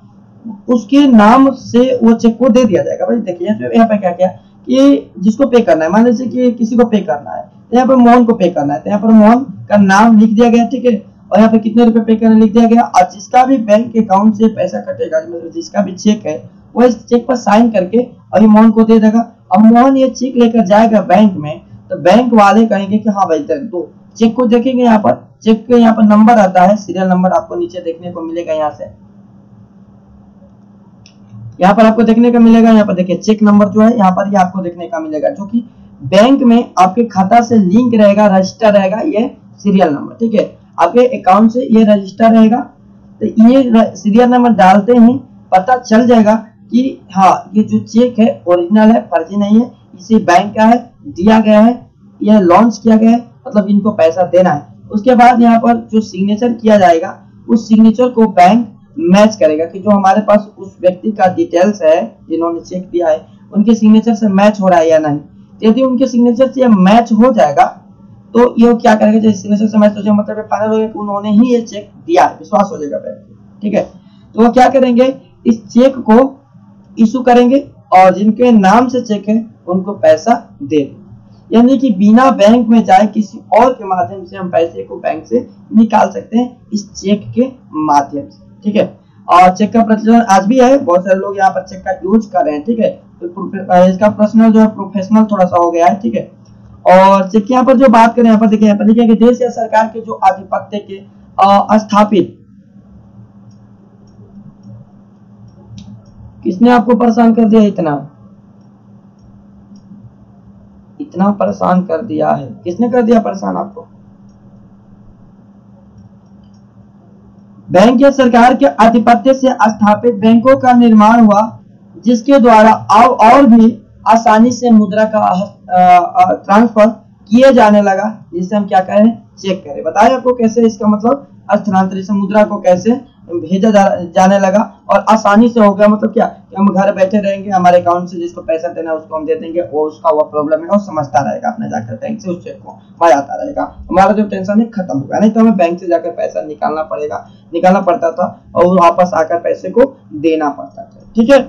उसके नाम से वो चेक को दे दिया जाएगा। भाई देखिए तो यहाँ पे क्या किया कि जिसको पे करना है, मान लीजिए कि किसी को पे करना है तो यहाँ पर मोहन को पे करना है, तो यहाँ पर मोहन का नाम लिख दिया गया, ठीक है। और यहाँ पे कितने रुपए पे करने लिख दिया गया। और जिसका भी बैंक अकाउंट से पैसा कटेगा, मतलब जिसका भी चेक है, वो इस चेक पर साइन करके और ये मोहन को दे देगा। अब मोहन ये चेक लेकर जाएगा बैंक में, तो बैंक वाले कहेंगे कि हाँ भाई तो चेक को देखेंगे, यहाँ पर चेक के यहाँ पर नंबर आता है, सीरियल नंबर आपको नीचे देखने को मिलेगा। यहाँ पर आपको देखने को मिलेगा, यहाँ पर देखिए चेक नंबर जो है यहाँ पर ये आपको देखने का मिलेगा, जो कि बैंक में आपके खाता से लिंक रहेगा, रजिस्टर रहेगा, ये सीरियल नंबर, ठीक है। आपके अकाउंट से ये रजिस्टर रहेगा, तो ये सीरियल नंबर डालते ही पता चल जाएगा कि हाँ ये जो चेक है ओरिजिनल है, फर्जी नहीं है, इसी बैंक का है, दिया गया है, यह लॉन्च किया गया है, मतलब इनको पैसा देना है। उसके बाद यहाँ पर जो सिग्नेचर किया जाएगा, उस सिग्नेचर को बैंक मैच करेगा कि जो हमारे पास उस व्यक्ति का डिटेल्स है जिन्होंने चेक दिया है, उनके सिग्नेचर से मैच हो रहा है या नहीं। यदि उनके सिग्नेचर से मैच हो जाएगा तो ये क्या करेगा, जैसे सिग्नेचर से मैच हो जाएगा मतलब फाइनल हो गया कि उन्होंने ही ये चेक दिया है, विश्वास हो जाएगा बैंक, ठीक है। तो वो क्या करेंगे, इस चेक को इशू करेंगे और जिनके नाम से चेक है उनको पैसा दे देंगे। यानी कि बिना बैंक में जाए किसी और के माध्यम से हम पैसे को बैंक से निकाल सकते हैं, इस चेक के माध्यम से, ठीक है। और चेक का प्रचलन आज भी है, बहुत सारे लोग यहाँ पर चेक का यूज कर रहे हैं, ठीक है। तो इसका पर्सनल जो है प्रोफेशनल थोड़ा सा हो गया है, ठीक है। और चेक यहाँ पर जो बात करें, यहाँ पर देखिए, यहाँ पर लिखा है कि देश या सरकार के जो आधिपत्य के स्थापित, किसने आपको परेशान कर दिया, इतना परेशान कर दिया है, किसने कर दिया परेशान आपको। बैंक या सरकार के आधिपत्य से स्थापित बैंकों का निर्माण हुआ, जिसके द्वारा अब और भी आसानी से मुद्रा का ट्रांसफर किए जाने लगा, जिसे हम क्या करें, चेक करें। बताया आपको कैसे, इसका मतलब स्थानांतरित मुद्रा को कैसे भेजा जाने लगा और आसानी से हो गया। मतलब क्या, हम घर बैठे रहेंगे, हमारे अकाउंट से जिसको पैसा देना है उसको हम दे देंगे, वो उसका वो प्रॉब्लम है और समझता रहेगा, अपने जाकर बैंक से उस चेक को वहां आता रहेगा, हमारा जो टेंशन है खत्म होगा। नहीं तो हमें बैंक से जाकर पैसा निकालना पड़ता था और वापस आकर पैसे को देना पड़ता था, ठीक है।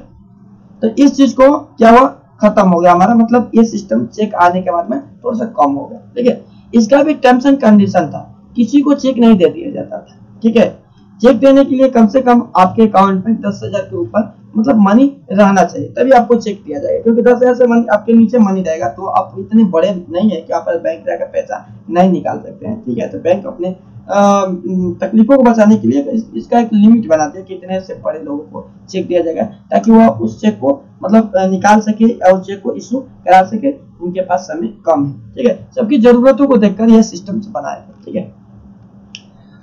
तो इस चीज को क्या हुआ, खत्म हो गया हमारा, मतलब ये सिस्टम चेक आने के बाद में थोड़ा सा कम हो गया, ठीक है। इसका भी टर्म्स एंड कंडीशन था, किसी को चेक नहीं दे दिया जाता था, ठीक है। चेक देने के लिए कम से कम आपके अकाउंट में 10,000 के ऊपर मतलब मनी रहना चाहिए, तभी आपको चेक दिया जाएगा, क्योंकि 10,000 से मनी आपके नीचे मनी रहेगा तो आप इतने बड़े नहीं है कि आप बैंक जाकर पैसा नहीं निकाल सकते हैं, ठीक है। तो बैंक अपने तकलीफों को बचाने के लिए इसका एक लिमिट बनाते हैं कि इतने से बड़े लोगों को चेक दिया जाएगा, ताकि वह उस चेक को मतलब निकाल सके और चेक को इशू करा सके, उनके पास समय कम है, ठीक है। सबकी जरूरतों को देखकर यह सिस्टम बनाया है, ठीक है।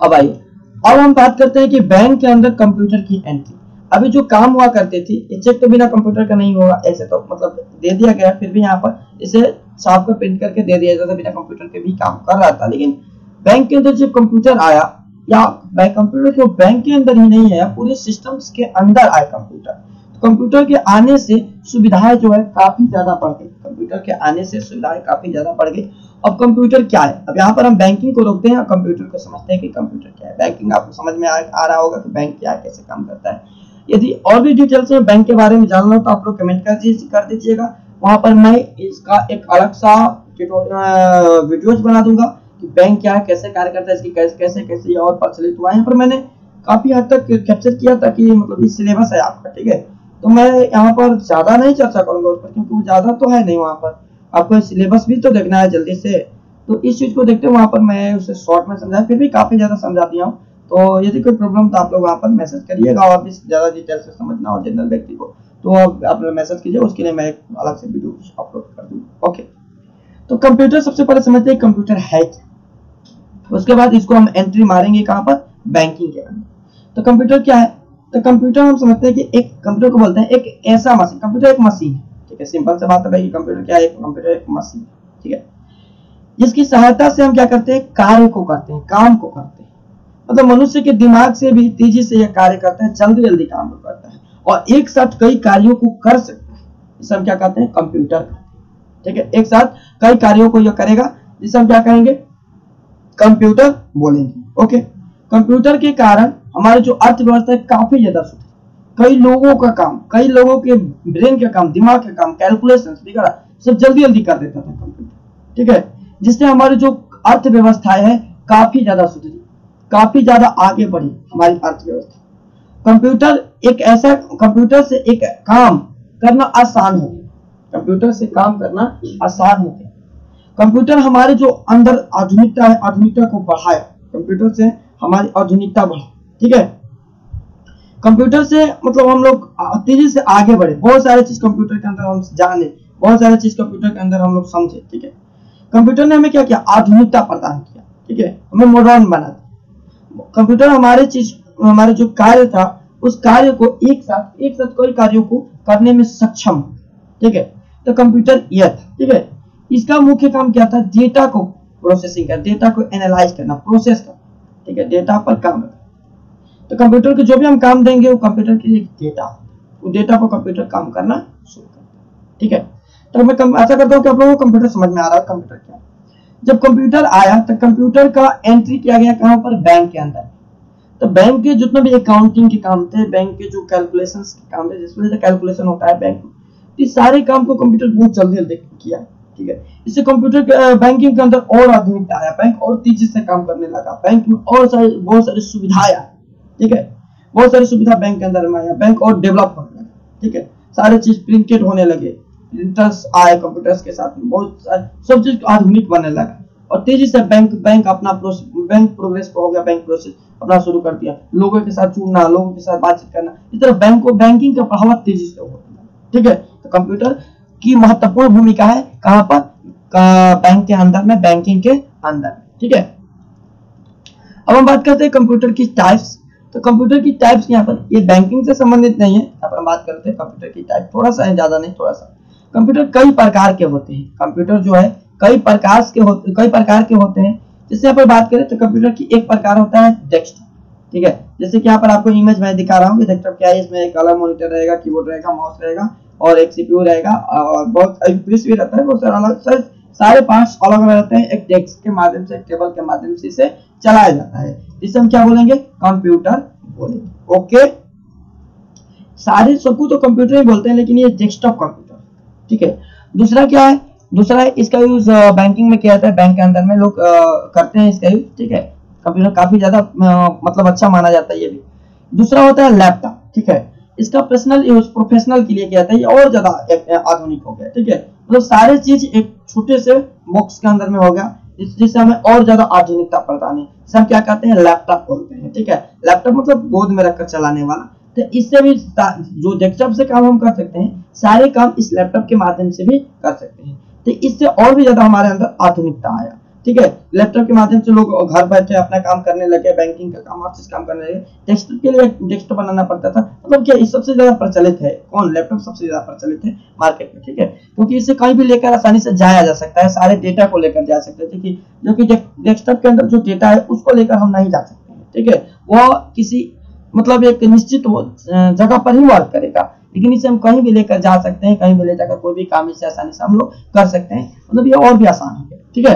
अब आइए, अब हम बात करते हैं कि बैंक के अंदर कंप्यूटर की एंट्री। अभी जो काम हुआ करते थी, ये चेक तो बिना कंप्यूटर का नहीं होगा, ऐसे तो मतलब दे दिया गया, फिर भी यहाँ पर इसे छाप कर प्रिंट करके दे दिया जाता, बिना कंप्यूटर के भी काम कर रहा था। लेकिन बैंक के अंदर जब कंप्यूटर आया, या कंप्यूटर को बैंक के अंदर ही नहीं है, पूरे सिस्टम्स के अंदर आए कंप्यूटर, तो कंप्यूटर के आने से सुविधाएं जो है काफी ज्यादा बढ़ गई, कंप्यूटर के आने से सुविधाएं काफी ज्यादा बढ़ गई। अब कंप्यूटर क्या है, अब यहाँ पर हम बैंकिंग को रोकते हैं और कंप्यूटर को समझते हैं कि कंप्यूटर क्या है। बैंकिंग आपको समझ में आ रहा होगा कि बैंक क्या है, कैसे काम करता है। यदि और भी डिटेल्स में बैंक के बारे में जानना हो तो आप लोग कमेंट कर दीजिएगा, वहां पर मैं इसका एक अलग सा वीडियोज बना दूंगा कि बैंक क्या है, कैसे कार्य करता है, इसकी कैसे और प्रचलित हुआ है। यहाँ पर मैंने काफी हद तक कैप्चर किया था कि मतलब ये सिलेबस है आपका, ठीक है। तो मैं यहाँ पर ज्यादा नहीं चर्चा करूंगा उस पर, क्योंकि वो ज्यादा तो है नहीं, वहां पर आपको सिलेबस भी तो देखना है जल्दी से। तो इस चीज को देखते हुए वहां पर मैं उसे शॉर्ट में समझाया, फिर भी काफी ज्यादा समझा दिया हूँ। तो यदि कोई प्रॉब्लम तो आप लोग वहां पर मैसेज करिएगा, और भी ज्यादा डिटेल से समझना हो जनरल व्यक्ति को तो आप मैसेज कीजिए, उसके लिए मैं एक अलग से वीडियो अपलोड कर दूंगा। ओके, तो कंप्यूटर सबसे पहले समझते हैं कंप्यूटर है क्या, उसके बाद इसको हम एंट्री मारेंगे कहां पर, बैंकिंग के अंदर। तो कंप्यूटर क्या है, तो कंप्यूटर हम समझते हैं कि एक कंप्यूटर को बोलते हैं एक ऐसा मशीन, कंप्यूटर एक मशीन है, ठीक है। सिंपल से बात है कि कंप्यूटर क्या है, कंप्यूटर एक मशीन, ठीक है, जिसकी सहायता से हम क्या करते हैं, कार्य को करते हैं, काम को करते हैं। मतलब मनुष्य के दिमाग से भी तेजी से यह कार्य करता है, जल्दी काम को करता है और एक साथ कई कार्यों को कर सकता है, इसे हम क्या कहते हैं, कंप्यूटर, ठीक है। एक साथ कई कार्यों को यह करेगा, जिसे हम क्या कहेंगे, कंप्यूटर बोलेंगे। ओके, कंप्यूटर के कारण हमारी जो अर्थव्यवस्था है काफी ज्यादा सुधरी, कई लोगों का काम, कई लोगों के ब्रेन का काम, दिमाग का काम, कैलकुलेशन वगैरह सब जल्दी कर देता था कंप्यूटर, ठीक है, जिससे हमारी जो अर्थव्यवस्था है काफी ज्यादा सुधरी। काफी ज्यादा आगे बढ़ी हमारी अर्थव्यवस्था। कंप्यूटर से एक काम करना आसान हो गया, कंप्यूटर से काम करना आसान हो गया। कंप्यूटर हमारे जो अंदर आधुनिकता है, आधुनिकता को बढ़ाया, कंप्यूटर से हमारी आधुनिकता बढ़ी, ठीक है। कंप्यूटर से मतलब हम लोग तेजी से आगे बढ़े, बहुत सारे चीज कंप्यूटर के अंदर हम जाने, बहुत सारे चीज कंप्यूटर के अंदर हम लोग समझे, ठीक है। कंप्यूटर ने हमें क्या किया, आधुनिकता प्रदान किया, ठीक है, हमें मॉडर्न बना दिया। कंप्यूटर हमारे जो कार्य था उस कार्य को एक साथ कई कार्यों को करने में सक्षम, ठीक है। तो कंप्यूटर यह था, ठीक है। इसका मुख्य काम क्या था, डेटा को प्रोसेसिंग करना, डेटा को एनालाइज करना, प्रोसेस करना, ठीक है, डेटा पर काम करना। तो कंप्यूटर के जो भी हम काम देंगे वो कंप्यूटर के एक डेटा, वो डेटा पर कंप्यूटर काम करना शुरू करता है, ठीक है। तो मैं ऐसा करता हूँ कि आप लोगों को कंप्यूटर समझ में आ रहा है कंप्यूटर क्या है। जब कंप्यूटर आया तो कंप्यूटर का एंट्री किया गया कहां पर, बैंक के अंदर। तो बैंक के जितने भी अकाउंटिंग के काम थे, बैंक के जो कैलकुलेशंस के काम थे, जिसमें से कैलकुलेशन होता है बैंक में, इस सारे काम को कंप्यूटर बहुत जल्दी किया, ठीक है। इससे कंप्यूटर बैंकिंग के अंदर और आधुनिकता आया, बैंक और तेजी से काम करने लगा, बैंक में और बहुत सारी सुविधाएं आई, ठीक है। बहुत सारी सुविधा बैंक के अंदर में आया, बैंक और डेवलप होने लगा, ठीक है। सारे चीज प्रिंटेड होने लगे, प्रिंटर्स आए कंप्यूटर्स के साथ में, बहुत सब चीज आधुनिक बनने लगा और तेजी से बैंक अपना बैंक प्रोग्रेस हो गया, बैंक प्रोसेस अपना शुरू कर दिया, लोगों के साथ जुड़ना, लोगों के साथ बातचीत करना, इस तरह बैंकिंग का बढ़ावा तेजी से हो गया, ठीक है। तो कंप्यूटर की महत्वपूर्ण भूमिका है कहां पर, बैंक के अंदर में, बैंकिंग के अंदर, ठीक है। अब हम बात करते हैं कंप्यूटर की टाइप्स। तो कंप्यूटर की टाइप्स यहाँ पर, ये बैंकिंग से संबंधित नहीं है, यहाँ पर हम बात करते हैं कंप्यूटर की टाइप, थोड़ा सा है, ज्यादा नहीं, थोड़ा सा। कंप्यूटर कई प्रकार के होते हैं, कंप्यूटर जो है कई प्रकार के होते हैं। जैसे यहाँ पर बात करें तो कंप्यूटर की एक प्रकार होता है डेस्कटॉप, ठीक है। जैसे कि यहाँ पर आपको इमेज मैं दिखा रहा हूँ कि डेस्कटॉप क्या है, इसमें एक कलर मॉनिटर रहेगा, कीबोर्ड रहेगा, माउस रहेगा और एक सीपीयू रहेगा और बहुत भी रहता है, बहुत सारा सारे पार्ट्स अलग अलग रहते हैं। एक डेस्क के माध्यम से, एक टेबल के माध्यम से इसे चलाया जाता है, इसे हम क्या बोलेंगे, कंप्यूटर बोलेंगे, ओके। सारे सबको तो कंप्यूटर ही बोलते हैं, लेकिन ये डेस्कटॉप कंप्यूटर, ठीक है। दूसरा क्या है, दूसरा है इसका यूज बैंकिंग में किया जाता है, बैंक के अंदर में लोग करते हैं इसका यूज, ठीक है। कंप्यूटर काफी ज्यादा मतलब अच्छा माना जाता है ये भी। दूसरा होता है लैपटॉप, ठीक है। इसका पर्सनल यूज, प्रोफेशनल के लिए किया जाता है, ये और ज्यादा आधुनिक हो गया, ठीक है। मतलब सारे चीज एक छोटे से बॉक्स के अंदर में हो गया, जिससे हमें और ज्यादा आधुनिकता प्रदान है, इसे हम क्या कहते हैं, लैपटॉप बोलते हैं, ठीक है। लैपटॉप मतलब गोद में रखकर चलाने वाला। तो इससे भी जो डेस्कटॉप से काम हम कर सकते हैं, सारे काम इस लैपटॉप के माध्यम से भी कर सकते हैं। तो इससे और भी ज्यादा हमारे अंदर आधुनिकता आया, ठीक है। लैपटॉप के माध्यम से लोग घर बैठे अपना काम करने लगे, बैंकिंग का काम, हर चीज काम करने लगे। डेस्कटॉप के लिए डेस्कटॉप बनाना पड़ता था, मतलब क्या सबसे ज्यादा प्रचलित है कौन, लैपटॉप सबसे ज्यादा प्रचलित है मार्केट में, ठीक है। क्योंकि इसे कहीं भी लेकर आसानी से जाया जा सकता है, सारे डेटा को लेकर जा सकते हैं, ठीक है। जो कि डेस्कटॉप के अंदर जो डेटा है उसको लेकर हम नहीं जा सकते हैं, ठीक है। वो किसी मतलब एक निश्चित जगह पर ही वर्क करेगा, लेकिन इसे हम कहीं भी लेकर जा सकते हैं, कहीं भी ले जाकर कोई भी काम इसे आसानी से हम लोग कर सकते हैं, मतलब ये और भी आसान हो गया, ठीक है।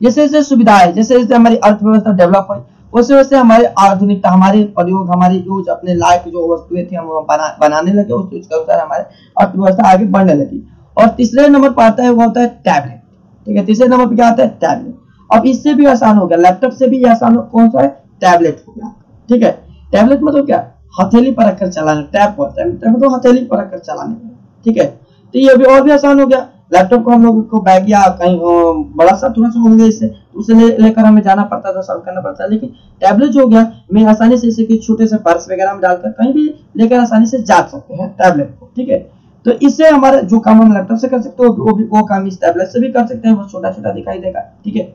जैसे जैसे सुविधाएं, जैसे जैसे हमारी अर्थव्यवस्था डेवलप हुई, वैसे वैसे हमारी आधुनिकता, हमारे प्रयोग, हमारी यूज, अपने लायक जो वस्तुएं थी हम बनाने लगे, उस चीज के अनुसार हमारे अर्थव्यवस्था आगे बढ़ने लगी। और तीसरे नंबर पर आता है वो होता है टैबलेट, ठीक है। तीसरे नंबर पर क्या आता है, टैबलेट। अब इससे भी आसान हो गया, लैपटॉप से भी आसान हो, कौन सा है, टैबलेट हो गया, ठीक है। टैबलेट मतलब क्या, हथेली पर रखकर चलाने, टैब होता है मतलब हथेली पर रखकर चलाने, ठीक है। तो ये भी और भी आसान हो गया। लैपटॉप को हम लोगों को बैग या कहीं बड़ा सा थोड़ा सा हो गया, इससे उसे लेकर हमें जाना पड़ता था, सर्व करना पड़ता है। लेकिन टैबलेट जो हो गया, मैं आसानी से इसे कि छोटे से पर्स वगैरह में डालकर कहीं भी लेकर आसानी से जा सकते हैं टैबलेट को, ठीक है। तो इससे हमारा जो काम हम लैपटॉप से कर सकते हो, वो काम इस टैबलेट से भी कर सकते हैं, वो छोटा छोटा दिखाई देगा, ठीक है।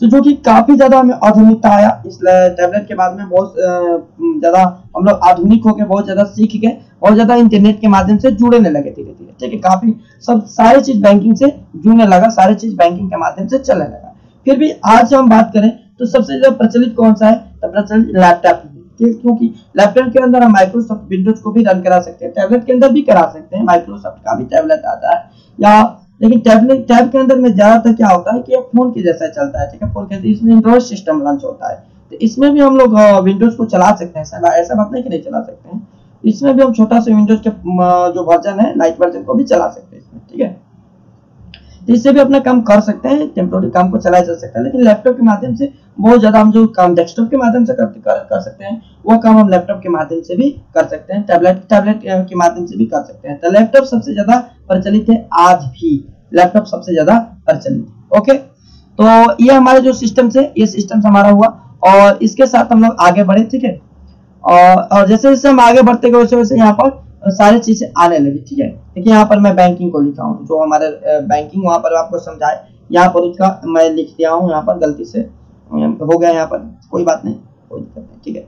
तो जो कि काफी ज्यादा हमें आधुनिकता आया इस टैबलेट के बाद में, बहुत ज्यादा हम लोग आधुनिक हो गए, बहुत ज्यादा सीख गए, बहुत ज्यादा इंटरनेट के माध्यम से जुड़ने लगे धीरे धीरे, ठीक है। काफी सब सारी चीज बैंकिंग से जुड़ने लगा, सारी चीज बैंकिंग के माध्यम से चलने लगा। फिर भी आज हम बात करें तो सबसे ज्यादा प्रचलित कौन सा है, तो प्रचलित लैपटॉप, क्योंकि लैपटॉप के अंदर हम माइक्रोसॉफ्ट विंडोज को भी रन करा सकते हैं, टैबलेट के अंदर भी करा सकते हैं, माइक्रोसॉफ्ट का भी टैबलेट आता है या, लेकिन टैब के अंदर में ज्यादातर क्या होता है कि ये फोन के जैसा चलता है, ठीक है। फोन के इसमें एंड्रॉइड सिस्टम लॉन्च होता है, तो इसमें भी हम लोग विंडोज को चला सकते हैं, ऐसा बात नहीं कि नहीं चला सकते हैं, इसमें भी हम छोटा सा विंडोज के जो वर्जन है, लाइट वर्जन को भी चला सकते हैं इसमें, ठीक है। तो इससे भी अपना काम कर सकते हैं, टेम्पोररी काम को चलाया जा सकता है। लेकिन लैपटॉप के माध्यम से बहुत ज्यादा हम जो काम डेस्कटॉप के माध्यम से कर सकते हैं, वो काम हम लैपटॉप के माध्यम से भी कर सकते हैं, टैबलेट के माध्यम से भी कर सकते हैं। तो लैपटॉप सबसे ज्यादा प्रचलित है, आज भी लैपटॉप सबसे ज्यादा प्रचलित है। ओके, तो ये हमारे जो सिस्टम से, ये सिस्टम हमारा हुआ, और इसके साथ हम लोग आगे बढ़े, ठीक है। और जैसे जैसे हम आगे बढ़ते गए वैसे वैसे यहाँ पर सारी चीजें आने लगी, ठीक है। देखिए यहाँ पर मैं बैंकिंग को लिखा हूँ, जो हमारे बैंकिंग वहां पर आपको समझाए, यहाँ पर उसका मैं लिख दिया हूँ, यहाँ पर गलती से हो गया, यहाँ पर कोई बात नहीं, कोई दिक्कत नहीं, ठीक है।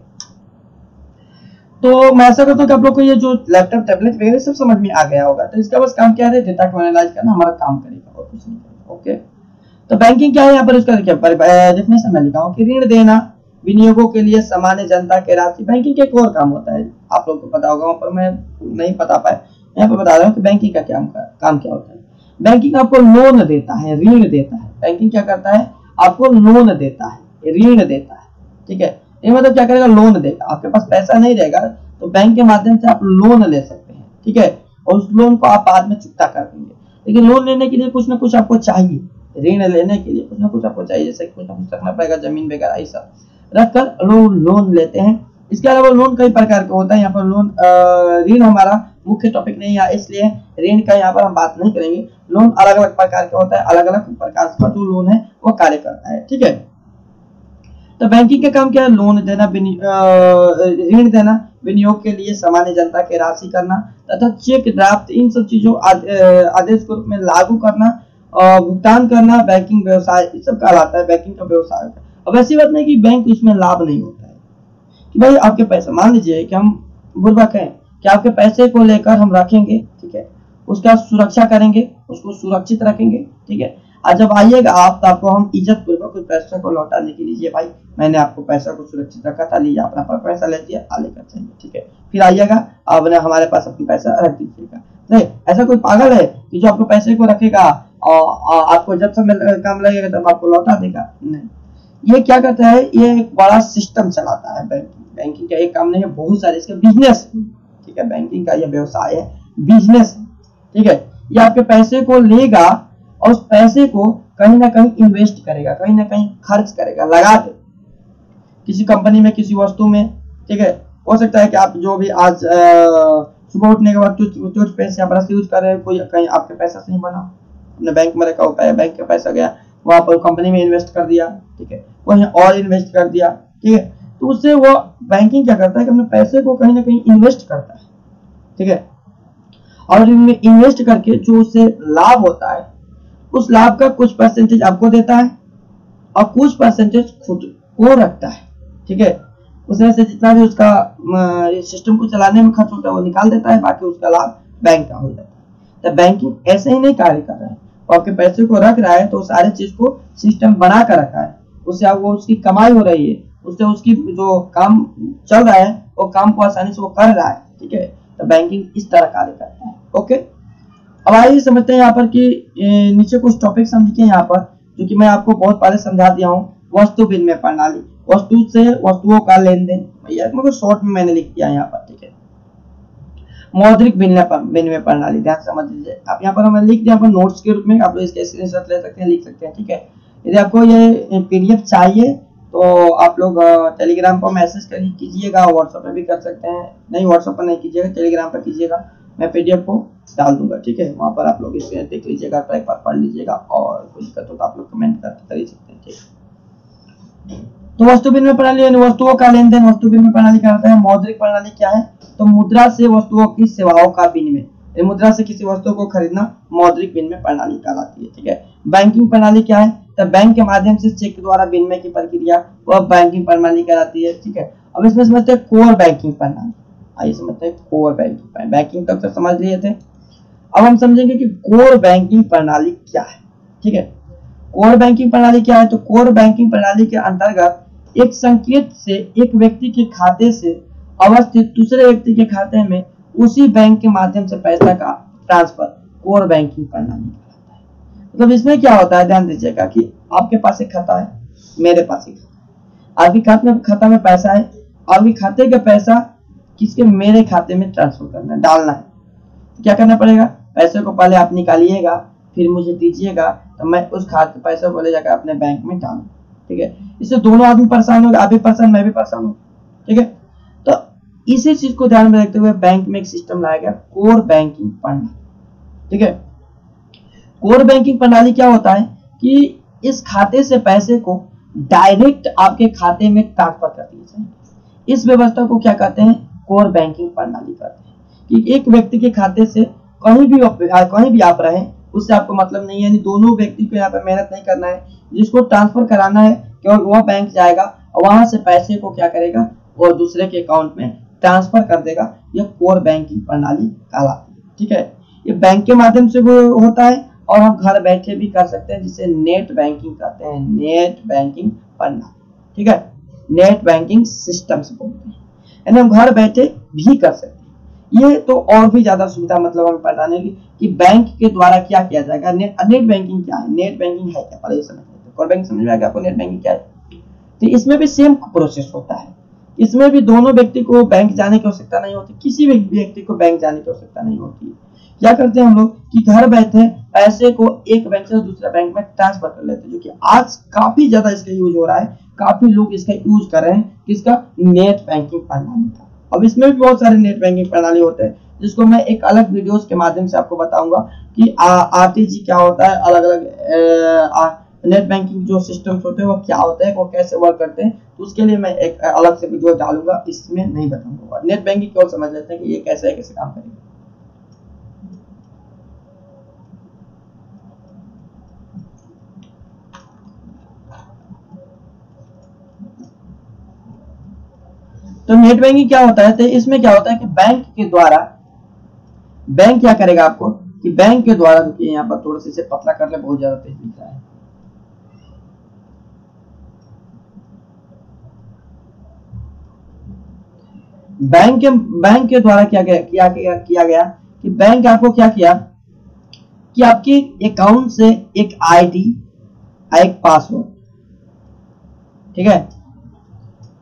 तो मैं ऐसा करता हूँ कि आप लोग को ये जो लैपटॉप टैबलेट वगैरह सब समझ में आ गया होगा। तो इसका बस काम क्या है, डेटा को एनालाइज करना हमारा काम करेगा, और कुछ नहीं करेगा। ओके, तो बैंकिंग क्या है, यहाँ पर उसका डेफिनेशन मैं लिखा हूँ कि ऋण देना विनियोगों के लिए सामान्य जनता के राशि। बैंकिंग के एक और काम होता है, आप लोग को पता होगा, वहां पर मैं नहीं बता पाया, यहाँ पर बता रहा हूँ कि बैंकिंग का काम क्या होता है। बैंकिंग आपको लोन देता है, ऋण देता है। बैंकिंग क्या करता है, आपको लोन देता है, ऋण देता है, ठीक है। ये मतलब क्या करेगा, लोन देगा। आपके पास पैसा नहीं रहेगा तो बैंक के माध्यम से आप लोन ले सकते हैं, ठीक है, और उस लोन को आप बाद में चुकता कर देंगे। लेकिन लोन लेने के लिए कुछ ना कुछ आपको चाहिए, ऋण लेने के लिए कुछ ना कुछ आपको चाहिए, जैसे कुछ ना कुछ रखना पड़ेगा, जमीन वगैरह ये सब रखकर लोन लेते हैं। इसके अलावा लोन कई प्रकार का होता है। यहाँ पर लोन, ऋण हमारा मुख्य टॉपिक नहीं है, इसलिए ऋण का यहाँ पर हम बात नहीं करेंगे। लोन अलग अलग प्रकार का होता है, अलग अलग प्रकार का जो लोन है वो कार्य करता है, ठीक है। तो बैंकिंग का काम क्या है, लोन देना, ऋण देना, विनियोग के लिए सामान्य जनता के राशि करना तथा चेक ड्राफ्ट, इन सब चीजों आदेश के रूप में लागू करना, भुगतान करना, बैंकिंग व्यवसाय सब कहलाता है, बैंकिंग का व्यवसाय। अब ऐसी बात नहीं कि बैंक इसमें लाभ नहीं होता है, कि भाई आपके पैसे, मान लीजिए कि हम बुर्बक हैं कि आपके पैसे को लेकर हम रखेंगे, ठीक है, उसका सुरक्षा करेंगे, उसको सुरक्षित रखेंगे, ठीक है। और जब आइएगा आप, तो आपको हम इज्जत पूर्वक उस पैसे को लौटा लेके, लीजिए भाई मैंने आपको पैसा को सुरक्षित रखा था, लीजिए अपना पैसा ले दिया, लेकर चाहिए, ठीक है। फिर आइएगा, आपने हमारे पास अपनी पैसा रख दीजिएगा। नहीं, ऐसा कोई पागल है कि जो आपको पैसे को रखेगा और आपको जब समय काम लगेगा तब आपको लौटा देगा? नहीं, ये क्या करता है, ये एक बड़ा सिस्टम चलाता है बैंकिंग। बैंकिंग का एक काम नहीं है, बहुत सारे इसके बिजनेस, ठीक है। बैंकिंग का ये व्यवसाय है, बिजनेस, ठीक है। ये आपके पैसे को लेगा और उस पैसे को कहीं ना कहीं इन्वेस्ट करेगा, कहीं ना कहीं खर्च करेगा, लगा दे किसी कंपनी में, किसी वस्तु में, ठीक है। हो सकता है कि आप जो भी आज सुबह उठने के बाद टूथपेस्ट या ब्रश यूज कर रहे हैं, कोई कहीं आपके पैसा से नहीं बना, अपने बैंक में रखा हुआ है, बैंक का पैसा गया वहां पर कंपनी में इन्वेस्ट कर दिया, ठीक है, वहीं और इन्वेस्ट कर दिया, ठीक है। तो उससे वो बैंकिंग क्या करता है कि अपने पैसे को कहीं ना कहीं इन्वेस्ट करता है, ठीक है। और इनमें इन्वेस्ट करके जो उससे लाभ होता है, उस लाभ का कुछ परसेंटेज आपको देता है और कुछ परसेंटेज खुद को रखता है, ठीक है। उसमें से जितना भी उसका सिस्टम को चलाने में खर्च होता है वो निकाल देता है, बाकी उसका लाभ बैंक का हो जाता है। तो बैंकिंग ऐसे ही नहीं कार्य कर रहा है, वो आपके पैसे को रख रहा है तो सारे चीज को सिस्टम बना कर रखा है, उससे वो उसकी कमाई हो रही है, उससे उसकी जो काम चल रहा है वो काम को आसानी से वो कर रहा है, ठीक है। तो बैंकिंग इस तरह कार्य करता है। ओके, अब आइए समझते हैं यहाँ पर कि नीचे कुछ टॉपिक्स हम लिखे यहाँ पर, जो कि मैं आपको बहुत पहले समझा दिया हूँ। वस्तु विनिमय प्रणाली, वस्तु से वस्तुओं का लेन देन, मतलब शॉर्ट में मैंने लिख दिया यहाँ पर, ठीक है। मौद्रिक विनिमय प्रणाली, ध्यान समझ लीजिए आप, यहाँ पर हमने लिख दिया पर नोट्स के रूप में, आप लोग इसके स्क्रीनशॉट ले सकते हैं, लिख सकते हैं, ठीक है। यदि आपको ये पीडीएफ चाहिए तो आप लोग टेलीग्राम पर मैसेज कीजिएगा, व्हाट्सएप पे भी कर सकते हैं, नहीं व्हाट्सएप पर नहीं कीजिएगा, टेलीग्राम पर कीजिएगा, मैं पीडीएफ को डाल दूंगा, ठीक है। वहां पर आप लोग इसे देख लीजिएगा, एक बार पढ़ लीजिएगा, और कोई दिक्कत हो तो आप लोग कमेंट कर ही सकते हैं, ठीक है। तो वस्तु विनिमय प्रणाली यानी वस्तुओं का लेन देन, वस्तु विनिमय प्रणाली कहलाता है। मौद्रिक प्रणाली क्या है, तो मुद्रा से वस्तुओं की सेवाओं का विनिमय, मुद्रा से किसी वस्तु को खरीदना मौद्रिक विनिमय प्रणाली कहलाती है, ठीक है। बैंकिंग प्रणाली क्या है, तो बैंक के माध्यम से चेक द्वारा विनिमय की प्रक्रिया वह बैंकिंग प्रणाली कहलाती है, ठीक है। अब इसमें समझते हैं कोर बैंकिंग प्रणाली, आइए समझते हैं कोर बैंकिंग। बैंकिंग तक तो समझ लिए थे, अब हम समझेंगे कि कोर बैंकिंग प्रणाली क्या है, ठीक है। कोर बैंकिंग प्रणाली क्या है, तो कोर बैंकिंग प्रणाली के अंतर्गत एक संकेत से एक व्यक्ति के खाते से अवस्थित दूसरे व्यक्ति के खाते में उसी बैंक के माध्यम से पैसा का ट्रांसफर कोर बैंकिंग प्रणाली कहलाता है। मतलब इसमें क्या होता है, ध्यान दीजिएगा कि आपके पास एक खाता है, मेरे पास एक खाता, आपके खाता में पैसा है, आपके खाते का पैसा किसके, मेरे खाते में ट्रांसफर करना है, डालना है। तो क्या करना पड़ेगा, पैसे को पहले आप निकालिएगा, फिर मुझे दीजिएगा, तो मैं उस खाते पैसे को ले जाकर अपने बैंक में डालूं। ठीक है, इससे दोनों आदमी परेशान होंगे, आप भी परेशान, मैं भी परेशान हूँ। ठीक है, तो इसी चीज को ध्यान में रखते हुए बैंक में एक सिस्टम लाया गया, कोर बैंकिंग प्रणाली। ठीक है, कोर बैंकिंग प्रणाली क्या होता है कि इस खाते से पैसे को डायरेक्ट आपके खाते में ट्रांसफर कर दिया जाए। इस व्यवस्था को क्या कहते हैं, कोर बैंकिंग प्रणाली कहते हैं। कि एक व्यक्ति के खाते से कहीं भी आप रहे, उससे आपको मतलब नहीं है, यानी दोनों व्यक्ति को यहाँ पे मेहनत नहीं करना है। जिसको ट्रांसफर कराना है केवल वह बैंक जाएगा और वहां से पैसे को क्या करेगा, और दूसरे के अकाउंट में ट्रांसफर कर देगा। यह कोर बैंकिंग प्रणाली कहलाती है। ठीक है, ये बैंक के माध्यम से वो होता है और हम घर बैठे भी कर सकते हैं, जिसे नेट बैंकिंग कहते हैं, नेट बैंकिंग प्रणाली। ठीक है, नेट बैंकिंग सिस्टम से बोलते हैं, यानी हम घर बैठे भी कर सकते हैं। ये तो और भी ज्यादा सुविधा मतलब हमें बताने की कि बैंक के द्वारा क्या किया जाएगा। नेट बैंकिंग क्या है, नेट बैंकिंग है क्या, पहले ये समझ लेते हैं। कोर बैंकिंग समझ में आ गया आपको, नेट बैंकिंग क्या है। तो इसमें भी सेम प्रोसेस होता है। इसमें भी दोनों व्यक्ति को बैंक जाने की आवश्यकता नहीं होती, किसी भी व्यक्ति को बैंक जाने की आवश्यकता नहीं होती। क्या करते हैं हम लोग कि घर बैठे पैसे को एक बैंक से दूसरे बैंक में ट्रांसफर कर लेते हैं, जो कि आज काफी ज्यादा इसका यूज हो रहा है। काफी लोग इसका यूज कर रहे हैं, किसका, नेट बैंकिंग प्रणाली का। अब इसमें भी बहुत सारे नेट बैंकिंग प्रणाली होते हैं, जिसको मैं एक अलग वीडियोस के माध्यम से आपको बताऊंगा कि आरटीजी क्या होता है, अलग अलग नेट बैंकिंग जो सिस्टम्स होते हैं वो क्या होते हैं, वो कैसे वर्क करते हैं। तो उसके लिए मैं एक अलग से वीडियो डालूंगा, इसमें नहीं बताऊंगा। नेट बैंकिंग केवल समझ लेते हैं कि ये कैसे काम करेगा। तो नेट बैंकिंग क्या होता है, तो इसमें क्या होता है कि बैंक के द्वारा, बैंक क्या करेगा आपको कि बैंक के द्वारा, देखिए यहाँ पर थोड़ा सा इसे पतला कर ले, बहुत ज्यादा तेज दिख रहा है। बैंक के द्वारा किया गया कि बैंक आपको क्या किया कि आपके अकाउंट से एक आईडी, एक पासवर्ड, ठीक है,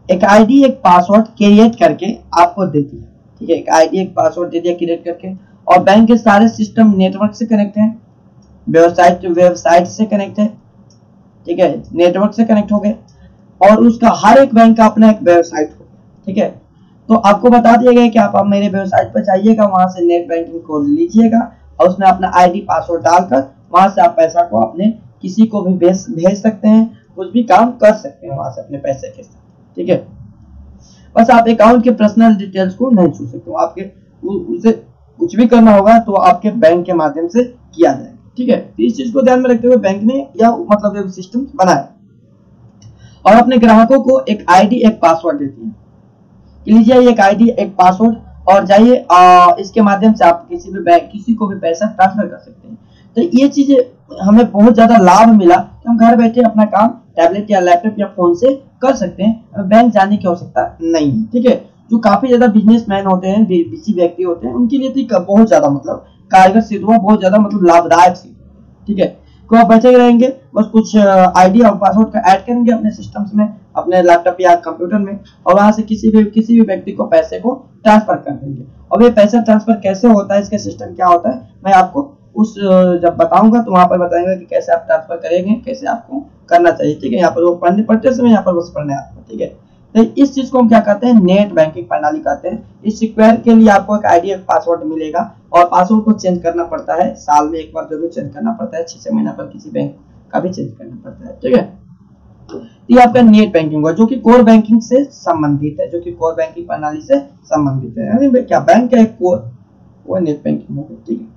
एक आईडी एक पासवर्ड क्रिएट करके आपको दे दिया। ठीक है, एक आईडी एक पासवर्ड दे दिया क्रिएट करके, और बैंक के सारे सिस्टम नेटवर्क से कनेक्ट है, वेबसाइट से कनेक्ट है। ठीक है, नेटवर्क से कनेक्ट हो गए, और उसका हर एक बैंक का अपना एक वेबसाइट हो। ठीक है, तो आपको बता दिया गया कि आप मेरे वेबसाइट पर जाइएगा, वहां से नेट बैंकिंग को लीजिएगा और उसमें अपना आईडी पासवर्ड डालकर वहां से आप पैसा को अपने किसी को भी भेज सकते हैं, कुछ भी काम कर सकते हैं वहां से अपने पैसे के साथ। ठीक है, बस आप अकाउंट के पर्सनल डिटेल्स को नहीं छू सकते हो, आपके उसे कुछ भी करना होगा तो आपके बैंक के माध्यम से किया जाएगा। ठीक है, इस चीज को ध्यान में रखते हुए बैंक ने यह मतलब एक सिस्टम बनाया और अपने ग्राहकों को एक आईडी एक पासवर्ड देती है। लीजिए एक आईडी एक पासवर्ड, और जाइए इसके माध्यम से आप किसी को भी पैसा ट्रांसफर कर सकते हैं। तो ये चीजें हमें बहुत ज्यादा लाभ मिला कि हम घर बैठे अपना काम टैबलेट या लैपटॉप या फोन से कर सकते हैं, बैंक जाने की आवश्यकता नहीं है। ठीक है, जो काफी ज्यादा बिजनेसमैन होते हैं, बिजी व्यक्ति होते हैं, उनके लिए तो बहुत ज्यादा मतलब कारगर सिद्ध हुआ, बहुत ज्यादा मतलब लाभदायक सिद्ध। ठीक है, तो आप बैठे रहेंगे, बस कुछ आईडी और पासवर्ड का ऐड करेंगे अपने सिस्टम्स में, अपने लैपटॉप या कंप्यूटर में, और वहां से किसी भी व्यक्ति को पैसे को ट्रांसफर कर देंगे। और ये पैसा ट्रांसफर कैसे होता है, इसका सिस्टम क्या होता है, मैं आपको जब बताऊंगा तो वहां पर बताएंगे कि कैसे आप ट्रांसफर करेंगे, कैसे आपको करना चाहिए। ठीक है, यहाँ पर वो पढ़ते समय यहाँ पर बस पढ़ने आपको। ठीक है, तो इस चीज को हम क्या कहते हैं, नेट बैंकिंग प्रणाली कहते हैं। इस सिक्योर के लिए आपको एक आईडी एक पासवर्ड मिलेगा, और पासवर्ड को चेंज करना पड़ता है, साल में एक बार जरूर चेंज करना पड़ता है, 6 महीना पर किसी बैंक का भी चेंज करना पड़ता है। ठीक है, ये आपका नेट बैंकिंग हुआ, जो कि कोर बैंकिंग से संबंधित है, जो कि कोर बैंकिंग प्रणाली से संबंधित है। यानी क्या बैंक का एक कोर, वो नेट बैंकिंग हो गई। ठीक है,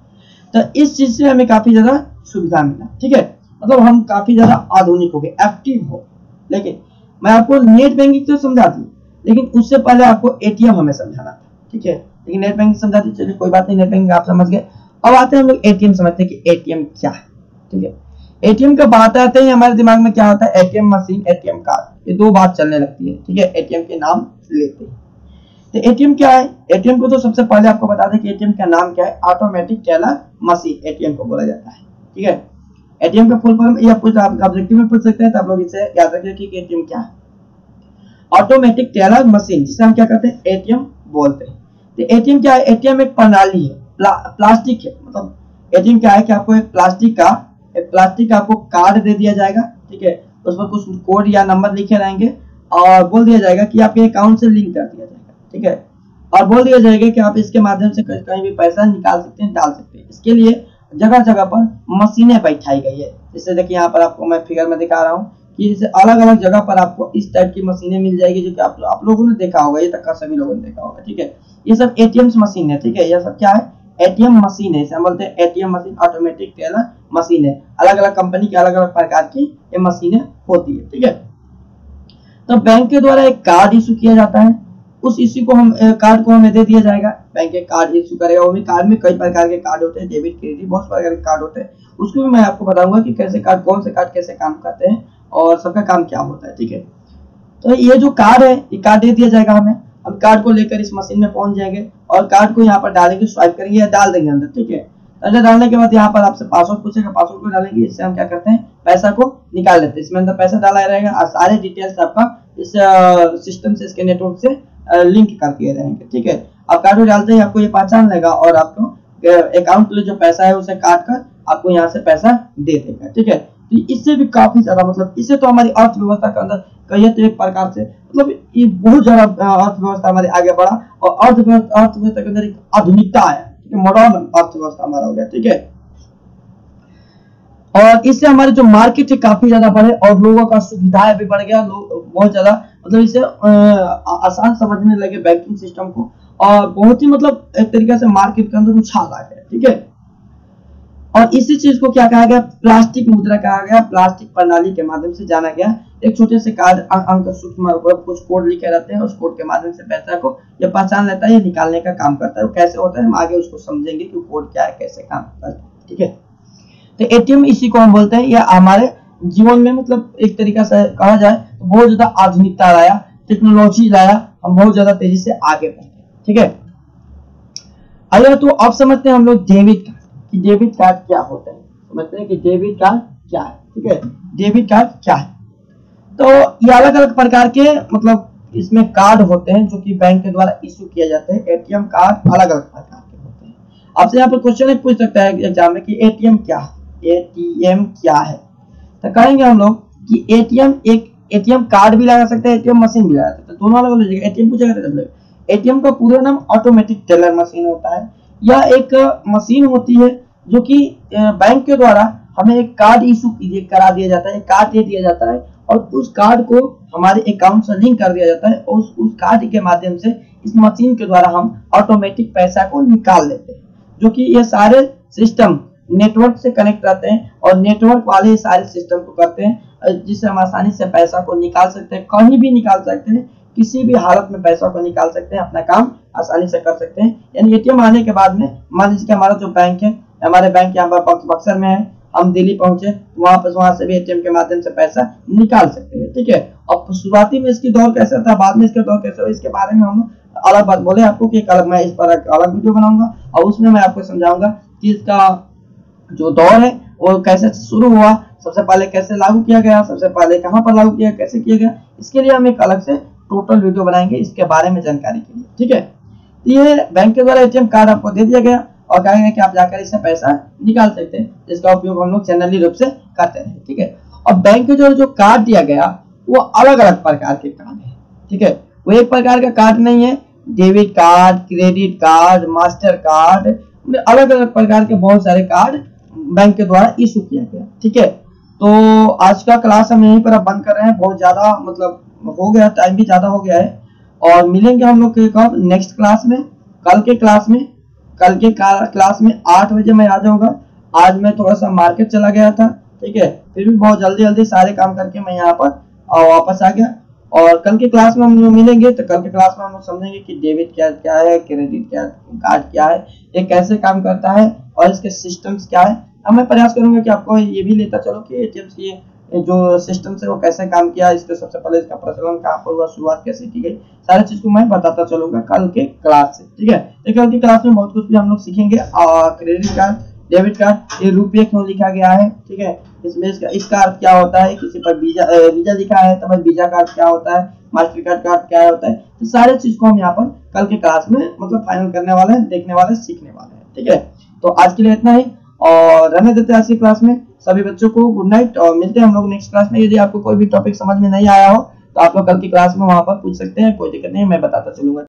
तो इस चीज से हमें काफी ज्यादा सुविधा मिला। ठीक है, मतलब हम काफी ज्यादा आधुनिक हो गए, एक्टिव हो। लेकिन मैं आपको नेट बैंकिंग तो समझा दी, लेकिन उससे पहले आपको एटीएम हमें समझाना था। ठीक है, लेकिन नेट बैंकिंग समझा दी, चलिए कोई बात नहीं, नेट बैंकिंग आप समझ गए। अब आते हैं हम लोग एटीएम समझते हैं कि एटीएम क्या है। ठीक है, एटीएम का बात आते हैं हमारे दिमाग में क्या होता है, एटीएम मशीन, एटीएम कार्ड, ये दो बात चलने लगती है। ठीक है, एटीएम के नाम लेते हैं। तो एटीएम क्या है, एटीएम को तो सबसे पहले आपको बता दें कि एटीएम का नाम क्या है, ऑटोमेटिक टेलर मशीन एटीएम को बोला जाता है। ठीक है, एटीएम का फुल फॉर्म या कुछ आप ऑब्जेक्टिव में पूछ सकते हैं, तो आप लोग इसे याद रखिए कि एटीएम क्या है, ऑटोमेटिक टेलर मशीन, जिसे हम क्या कहते हैं, एटीएम बोलते हैं। तो एटीएम क्या है, एटीएम एक प्रणाली है, प्लास्टिक है, मतलब एटीएम क्या है कि आपको एक प्लास्टिक का आपको कार्ड दे दिया जाएगा, ठीक है। उस पर कुछ कोड या नंबर लिखे रहेंगे और बोल दिया जाएगा कि आपके अकाउंट से लिंक कर दिया जाएगा, ठीक है। और बोल दिया जाएगा कि आप इसके माध्यम से कहीं भी पैसा निकाल सकते हैं, डाल सकते हैं। इसके लिए जगह जगह पर मशीनें बैठाई गई है। जैसे देखिए यहाँ पर आपको मैं फिगर में दिखा रहा हूँ कि जैसे अलग अलग जगह पर आपको इस टाइप की मशीनें मिल जाएगी, जो कि आप लोगों ने देखा होगा, ये तक का सभी लोगों ने देखा होगा, ठीक है। ये सब एटीएम मशीन है, ठीक है। ये सब क्या है? एटीएम मशीन है। इसे हम बोलते हैं ATM machine, automatic teller machine है। अलग अलग कंपनी की अलग अलग प्रकार की ये मशीनें होती है, ठीक है। तो बैंक के द्वारा एक कार्ड इशू किया जाता है। उस इश्यू को कार्ड को हमें दे दिया जाएगा। बैंक एक कार्ड इशू करेगा। वो भी कार्ड में कई प्रकार के कार्ड होते हैं, डेबिट क्रेडिट बहुत प्रकार के कार्ड होते हैं। उसको भी मैं आपको बताऊंगा कि कैसे कार्ड, कौन से कार्ड कैसे काम करते हैं और सबका काम क्या होता है, ठीक है। तो ये जो कार्ड है, ये कार्ड दे दिया जाएगा हमें। हम कार्ड को लेकर इस मशीन में पहुंच जाएंगे और कार्ड को यहाँ पर डालेंगे, स्वाइप करेंगे या डाल देंगे अंदर, ठीक है। अंदर डालने के बाद यहाँ पर आपसे पासवर्ड पूछेगा, पासवर्ड को डालेंगे। इससे हम क्या करते हैं, पैसा को निकाल लेते हैं। इसमें अंदर पैसा डाला रहेगा और सारे डिटेल्स आपका इस सिस्टम से, इसके नेटवर्क से लिंक कर दिए रहेंगे, ठीक है। आप कार्ड को डालते ही आपको ये पहचान लेगा और आपको अकाउंट में जो पैसा है उसे काट कर आपको यहाँ से पैसा दे देगा, ठीक है। तो इससे भी काफी ज्यादा, मतलब इससे तो हमारी अर्थव्यवस्था के अंदर कहिए तो एक प्रकार से, मतलब ये बहुत ज्यादा अर्थव्यवस्था हमारी आगे बढ़ा और अर्थव्यवस्था के अंदर एक आधुनिकता आया, ठीक है। मॉडर्न अर्थव्यवस्था हमारा हो गया, ठीक है। और इससे हमारे जो मार्केट है काफी ज्यादा बढ़े और लोगों का सुविधाएं भी बढ़ गया। लोग बहुत ज्यादा, मतलब इसे आसान समझने लगे बैंकिंग सिस्टम को और बहुत ही, मतलब एक तरीके से मार्केट के अंदर उछाल आ गया, ठीक है। और इसी चीज को क्या कहा गया, प्लास्टिक मुद्रा कहा गया। प्लास्टिक प्रणाली के माध्यम से जाना गया। एक छोटे से कार्ड, अंक सूक्ष्म कुछ कोड लिखे रहते हैं, उस कोड के माध्यम से पैसा को ये पहचान लेता है, ये निकालने का काम करता है। वो कैसे होता है हम आगे उसको समझेंगे कि कोड क्या है, कैसे काम करता है, ठीक है। तो एटीएम इसी को हम बोलते हैं। या हमारे जीवन में, मतलब एक तरीका से कहा जाए तो बहुत ज्यादा आधुनिकता लाया, टेक्नोलॉजी लाया, हम बहुत ज्यादा तेजी से आगे बढ़े, ठीक है। आइए तो अब समझते हैं हम लोग डेबिट कार्ड, कि डेबिट कार्ड क्या होता है। समझते हैं कि डेबिट कार्ड क्या है, ठीक है। डेबिट कार्ड क्या है, तो ये अलग अलग प्रकार के, मतलब इसमें कार्ड होते हैं जो कि बैंक के द्वारा इशू किए जाते हैं। एटीएम कार्ड अलग अलग प्रकार के होते हैं। आपसे यहाँ पर क्वेश्चन पूछ सकता है एग्जाम में कि एटीएम क्या है, एटीएम क्या है। तो कहेंगे हम लोग कि एटीएम एक एटीएम कार्ड भी लगा सकते हैं, एटीएम मशीन भी लगा सकते हैं, दोनों अलग अलग जगह एटीएम पूछा जाता है। एटीएम का पूरा नाम ऑटोमेटिक टेलर मशीन होता है। यह एक मशीन होती है जो कि बैंक के द्वारा हमें एक कार्ड इशू करा दिया जाता है, एक कार्ड दे दिया जाता है और उस कार्ड को हमारे अकाउंट से लिंक कर दिया जाता है। और उस कार्ड के माध्यम से इस मशीन के द्वारा हम ऑटोमेटिक पैसा को निकाल लेते हैं, जो कि ये सारे सिस्टम नेटवर्क से कनेक्ट रहते हैं और नेटवर्क वाले सारे सिस्टम को करते हैं, जिससे हम आसानी से पैसा को निकाल सकते हैं, कहीं भी निकाल सकते हैं, किसी भी हालत में पैसा को निकाल सकते हैं, अपना काम आसानी से कर सकते हैं। यानी एटीएम आने के बाद में मान लीजिए कि हमारा जो बैंक है, हमारे बैंक यहाँ पर बक्सर में है, हम दिल्ली पहुंचे, वहां से भी एटीएम के माध्यम से पैसा निकाल सकते हैं, ठीक है। अब शुरुआती में इसकी दौर कैसा था, बाद में इसका दौर कैसा हो, इसके बारे में हम अलग बात बोले आपको कि एक अलग, मैं इस पर अलग वीडियो बनाऊंगा और उसमें मैं आपको समझाऊंगा कि इसका जो दौर है वो कैसे शुरू हुआ, सबसे पहले कैसे लागू किया गया, सबसे पहले कहां पर लागू किया, कैसे किया गया। इसके लिए हम एक अलग से टोटल वीडियो बनाएंगे इसके बारे में जानकारी के लिए, ठीक है। तो ये बैंक के द्वारा एटीएम कार्ड आपको दे दिया गया और कहेंगे कि आप जाकर इससे पैसा निकाल सकते हैं, जिसका उपयोग हम लोग जनरली रूप से करते हैं, ठीक है। और बैंक के जो कार्ड दिया गया वो अलग अलग प्रकार के कार्ड है, ठीक है। वो एक प्रकार का कार्ड नहीं है। Debit card, credit card, master card, अलग अलग प्रकार के बहुत सारे कार्ड बैंक के द्वारा इशू किया गया, ठीक है। तो आज का क्लास हम यहीं पर अब बंद कर रहे हैं। बहुत ज्यादा, मतलब हो गया, टाइम भी ज्यादा हो गया है और मिलेंगे हम लोग कब, नेक्स्ट क्लास में, कल के क्लास में। कल के क्लास में 8 बजे मैं आ जाऊंगा। आज मैं थोड़ा सा मार्केट चला गया था, ठीक है, फिर भी बहुत जल्दी सारे काम करके मैं यहाँ पर वापस आ गया। और कल के क्लास में हम लोग मिलेंगे तो कल के क्लास में हम लोग समझेंगे कि डेबिट क्या है, क्रेडिट कार्ड क्या है, ये कैसे काम करता है और इसके सिस्टम्स क्या है। अब मैं प्रयास करूंगा कि आपको ये भी लेता चलो कि एटीएम की जो सिस्टम है वो कैसे काम किया, इसके सबसे पहले इसका प्रचलन कहाँ पर हुआ, शुरुआत कैसे की गई, सारी चीज को मैं बताता चलूंगा कल के क्लास से, ठीक है। तो कल की क्लास में बहुत कुछ भी हम लोग सीखेंगे। क्रेडिट कार्ड, डेबिट कार्ड, ये रुपये क्यों लिखा गया है, ठीक है, इसमें इसका अर्थ क्या होता है, किसी पर वीजा लिखा है तो भाई वीजा कार्ड क्या होता है, मास्टर कार्ड क्या होता है। तो सारे चीज को हम यहाँ पर कल के क्लास में मतलब फाइनल करने वाले हैं, देखने वाले, सीखने वाले हैं, ठीक है। तो आज के लिए इतना ही और रहने देते हैं आज की क्लास में। सभी बच्चों को गुड नाइट और मिलते हैं हम लोग नेक्स्ट क्लास में। यदि आपको कोई भी टॉपिक समझ में नहीं आया हो तो आप लोग कल की क्लास में वहां पर पूछ सकते हैं, कोई दिक्कत नहीं है, मैं बताता चलूंगा।